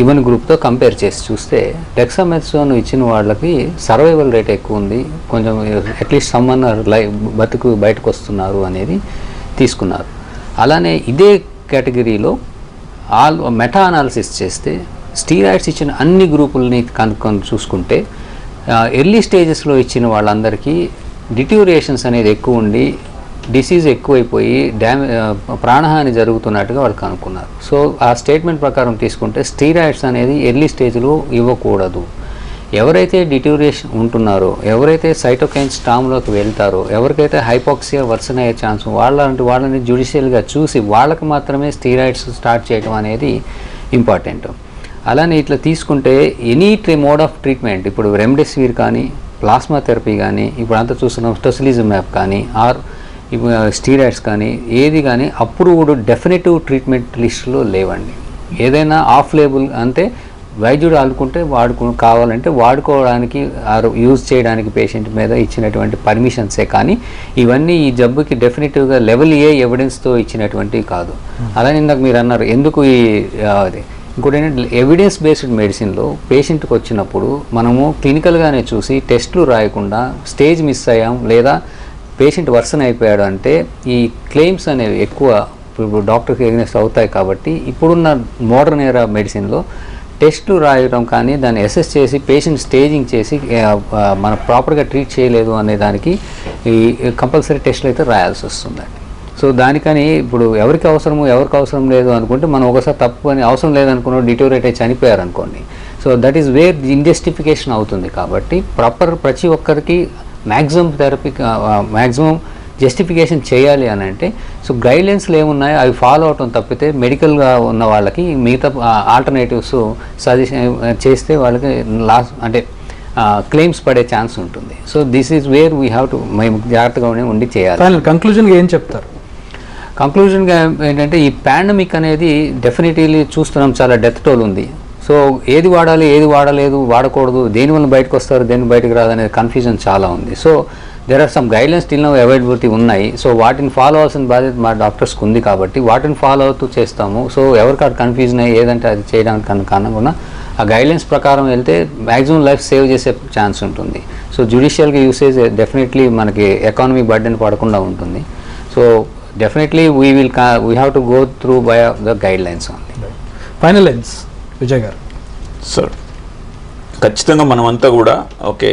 ఈవెన్ గ్రూప్తో కంపేర్ చేసి చూస్తే డెక్సామెథసోన్ ఇచ్చిన వాళ్ళకి సర్వైవల్ రేట్ ఎక్కువ ఉంది, కొంచెం అట్లీస్ట్ సమ్మన్ బతుకు బయటకు వస్తున్నారు అనేది తీసుకున్నారు. అలానే ఇదే కేటగిరీలో మెటా అనాలిసిస్ చేస్తే స్టీరాయిడ్స్ ఇచ్చిన అన్ని గ్రూపుల్ని కనుక్కొని చూసుకుంటే ఎర్లీ స్టేజెస్లో ఇచ్చిన వాళ్ళందరికీ డిట్యూరియేషన్స్ అనేది ఎక్కువ ఉండి డిసీజ్ ఎక్కువైపోయి ప్రాణహాని జరుగుతున్నట్టుగా వాళ్ళు కనుక్కున్నారు. సో ఆ స్టేట్మెంట్ ప్రకారం తీసుకుంటే స్టీరాయిడ్స్ అనేది ఎర్లీ స్టేజ్లో ఇవ్వకూడదు. ఎవరైతే డిట్యూరియేషన్ ఉంటున్నారో, ఎవరైతే సైటోకైన్ స్టామ్లోకి వెళ్తారో, ఎవరికైతే హైపాక్సియా వర్సన్ అయ్యే ఛాన్స్ వాళ్ళని జ్యుడిషియల్గా చూసి వాళ్ళకి మాత్రమే స్టీరాయిడ్స్ స్టార్ట్ చేయడం అనేది ఇంపార్టెంట్. అలానే ఇట్లా తీసుకుంటే ఎనీ మోడ్ ఆఫ్ ట్రీట్మెంట్, ఇప్పుడు రెమ్డెసివిర్ కానీ, ప్లాస్మా థెరపీ కానీ, ఇప్పుడు అంతా చూస్తున్నాం టొసిలిజుమాబ్ కానీ, ఆర్ స్టీరాయిడ్స్ కానీ, ఏది కానీ అప్రూవ్డ్ డెఫినెటివ్ ట్రీట్మెంట్ లిస్టులో లేవండి. ఏదైనా ఆఫ్ లేబుల్ అంటే వైద్యుడు అనుకుంటే కావాలంటే వాడుకోవడానికి యూజ్ చేయడానికి పేషెంట్ మీద ఇచ్చినటువంటి పర్మిషన్సే కానీ ఇవన్నీ ఈ జబ్బుకి డెఫినెటివ్గా లెవెల్ ఏ ఎవిడెన్స్తో ఇచ్చినటువంటివి కాదు. అలానే ఇందాక మీరు అన్నారు ఎందుకు ఇంకోటి ఏంటంటే ఎవిడెన్స్ బేస్డ్ మెడిసిన్లో పేషెంట్కి వచ్చినప్పుడు మనము క్లినికల్గానే చూసి టెస్టులు రాయకుండా స్టేజ్ మిస్ అయ్యాం లేదా పేషెంట్ వర్సన్ అయిపోయాడు అంటే ఈ క్లెయిమ్స్ అనేవి ఎక్కువ ఇప్పుడు డాక్టర్కి ఎగ్నెస్ట్ అవుతాయి. కాబట్టి ఇప్పుడున్న మోడర్న్ ఎరా మెడిసిన్లో టెస్టులు రాయడం కానీ దాన్ని అసెస్ చేసి పేషెంట్ స్టేజింగ్ చేసి మన ప్రాపర్గా ట్రీట్ చేయలేదు అనే దానికి ఈ కంపల్సరీ టెస్టులు అయితే రాయాల్సి వస్తుందండి. సో దానికని ఇప్పుడు ఎవరికి అవసరం లేదు అనుకుంటే మనం ఒకసారి తప్పు అని అవసరం లేదనుకున్న డిటోరేట్ అయి చనిపోయారు అనుకోండి. సో దట్ ఈస్ వేర్ ఇంజస్టిఫికేషన్ అవుతుంది. కాబట్టి ప్రతి ఒక్కరికి మ్యాక్సిమం థెరపీ మ్యాక్సిమం జస్టిఫికేషన్ చేయాలి అని అంటే సో గైడ్లైన్స్లు ఏమున్నాయో అవి ఫాలో అవటం తప్పితే మెడికల్గా ఉన్న వాళ్ళకి మిగతా ఆల్టర్నేటివ్స్ సజెషన్ చేస్తే వాళ్ళకి అంటే క్లెయిమ్స్ పడే ఛాన్స్ ఉంటుంది. So this is where we have to మేము జాగ్రత్తగా ఉండి చేయాలి. ఫైనల్ కంక్లూజన్గా ఏం చెప్తారు? కంక్లూజన్గా ఏంటంటే ఈ పాండమిక్ అనేది డెఫినెట్లీ చూస్తున్నాం, చాలా డెత్ టోల్ ఉంది. సో ఏది వాడాలి, ఏది వాడలేదు, వాడకూడదు, దేనివల్ల బయటకు వస్తారు, దేని బయటకు రాదు అనేది కన్ఫ్యూజన్ చాలా ఉంది. So there are some guidelines still no availability ఉన్నాయి. సో వాటిని ఫాలో అవ్వాల్సిన బాధ్యత మా డాక్టర్స్కి ఉంది కాబట్టి వాటిని ఫాలో అవుతూ చేస్తాము. సో ఎవరికాడు కన్ఫ్యూజన్ అయ్యి ఏదంటే అది చేయడానికి కనుక ఆ గైడ్లైన్స్ ప్రకారం వెళ్తే మ్యాక్సిమం లైఫ్ సేవ్ చేసే ఛాన్స్ ఉంటుంది. సో జ్యుడిషియల్గా యూసేజ్ డెఫినెట్లీ మనకి ఎకానమీ బర్డెన్ పడకుండా ఉంటుంది. So definitely we have to go through by the guidelines only. Final lines Vijay garu. Sir ఖచ్చితంగా మనమంతా కూడా ఓకే,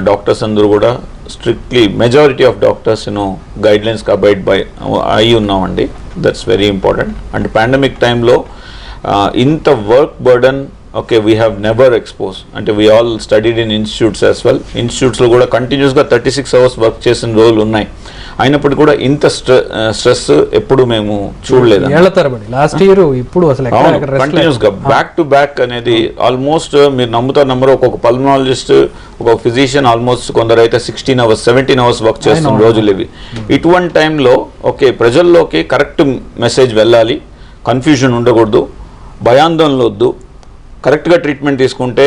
డాక్టర్స్ అందరూ కూడా స్ట్రిక్ట్లీ మెజారిటీ ఆఫ్ డాక్టర్స్ గైడ్లైన్స్కి అబైడ్ అయి ఉన్నామండి. That's very important. And pandemic టైంలో ఇంత work burden okay we have never expose. అంటే we all studied in institutes as well. ఇన్స్టిట్యూట్స్లో కూడా కంటిన్యూస్గా 36 hours వర్క్ చేసిన రోజులు ఉన్నాయి. అయినప్పటికీ కూడా ఇంత స్ట్రెస్ ఎప్పుడు మేము చూడలేదు. ఏళ్ల తరబడి లాస్ట్ ఇయర్ ఇప్పుడు అసలు కంటిన్యూస్గా బ్యాక్ టు బ్యాక్ అనేది ఆల్మోస్ట్ మీరు నమ్మరు ఒక్కొక్క పల్మనాలజిస్ట్ ఒక ఫిజిషియన్ ఆల్మోస్ట్ కొందరు అయితే 16 hours 17 hours వర్క్ చేస్తున్న రోజులు ఇవి. ఇటువంటి టైంలో ఓకే ప్రజల్లోకి కరెక్ట్ మెసేజ్ వెళ్ళాలి, కన్ఫ్యూజన్ ఉండకూడదు, భయాందోళనలు వద్దు, కరెక్ట్గా ట్రీట్మెంట్ తీసుకుంటే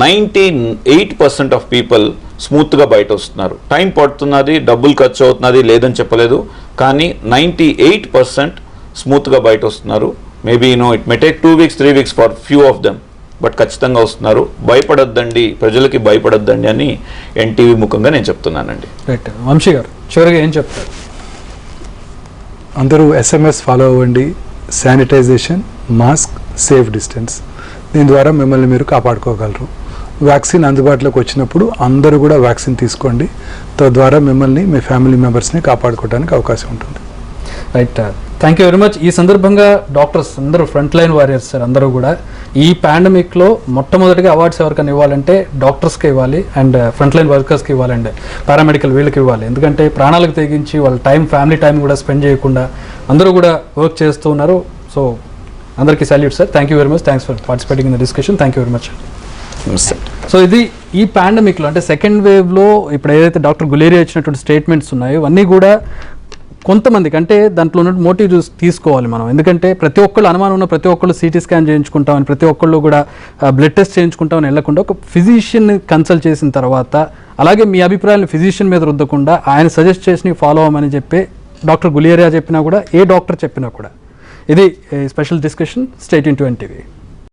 98% ఆఫ్ పీపుల్ స్మూత్గా బయట వస్తున్నారు. టైం పడుతున్నది, డబ్బులు ఖర్చు అవుతున్నది లేదని చెప్పలేదు, కానీ 98% స్మూత్గా బయట వస్తున్నారు. Maybe it may take 2 weeks 3 weeks for few of them, but ఖచ్చితంగా వస్తున్నారు. భయపడొద్దండి, ప్రజలకి భయపడొద్దండి అని ఎన్టీవీ ముఖంగా నేను చెప్తున్నానండి. రైట్. వంశీ గారు చివరిగా ఏం చెప్తారు? అందరూ SMS ఫాలో అవ్వండి, శానిటైజేషన్, మాస్క్, సేఫ్ డిస్టెన్స్. దీని ద్వారా మిమ్మల్ని మీరు కాపాడుకోగలరు. వ్యాక్సిన్ అందుబాటులోకి వచ్చినప్పుడు అందరూ కూడా వ్యాక్సిన్ తీసుకోండి. తద్వారా మిమ్మల్ని మీ ఫ్యామిలీ మెంబర్స్ని కాపాడుకోవడానికి అవకాశం ఉంటుంది. Right. Thank you very much. ఈ సందర్భంగా డాక్టర్స్ అందరూ ఫ్రంట్ లైన్ వారియర్స్ సార్ అందరూ కూడా ఈ పాండమిక్లో మొట్టమొదటిగా అవార్డ్స్ ఎవరికైనా ఇవ్వాలంటే డాక్టర్స్కి ఇవ్వాలి, అండ్ ఫ్రంట్ లైన్ వర్కర్స్కి ఇవ్వాలి, అండ్ పారామెడికల్ వీళ్ళకి ఇవ్వాలి. ఎందుకంటే ప్రాణాలకు తెగించి వాళ్ళ ఫ్యామిలీ టైం కూడా స్పెండ్ చేయకుండా అందరూ కూడా వర్క్ చేస్తూ ఉన్నారు. సో అందరికీ salute sir. Thank you very much. Thanks for participating in the discussion. Thank you very much. So ఇది ఈ పాండమిక్లో అంటే సెకండ్ వేవ్లో ఇప్పుడు ఏదైతే డాక్టర్ గులేరియా ఇచ్చినటువంటి స్టేట్మెంట్స్ ఉన్నాయో అన్నీ కూడా కొంతమందికి అంటే దాంట్లో ఉన్న మోటివ్ తీసుకోవాలి మనం. ఎందుకంటే ప్రతి ఒక్కళ్ళు అనుమానం ఉన్న ప్రతి ఒక్కళ్ళు CT స్కాన్ చేయించుకుంటామని, ప్రతి ఒక్కళ్ళు కూడా బ్లడ్ టెస్ట్ చేయించుకుంటామని వెళ్ళకుండా ఒక ఫిజిషియన్ని కన్సల్ట్ చేసిన తర్వాత అలాగే మీ అభిప్రాయాలను ఫిజిషియన్ మీద రుద్దకుండా ఆయన సజెస్ట్ చేసి ఫాలో అవ్వమని చెప్పి డాక్టర్ గులేరియా చెప్పినా కూడా ఏ డాక్టర్ చెప్పినా కూడా ఇది special discussion. Stay tuned to NTV.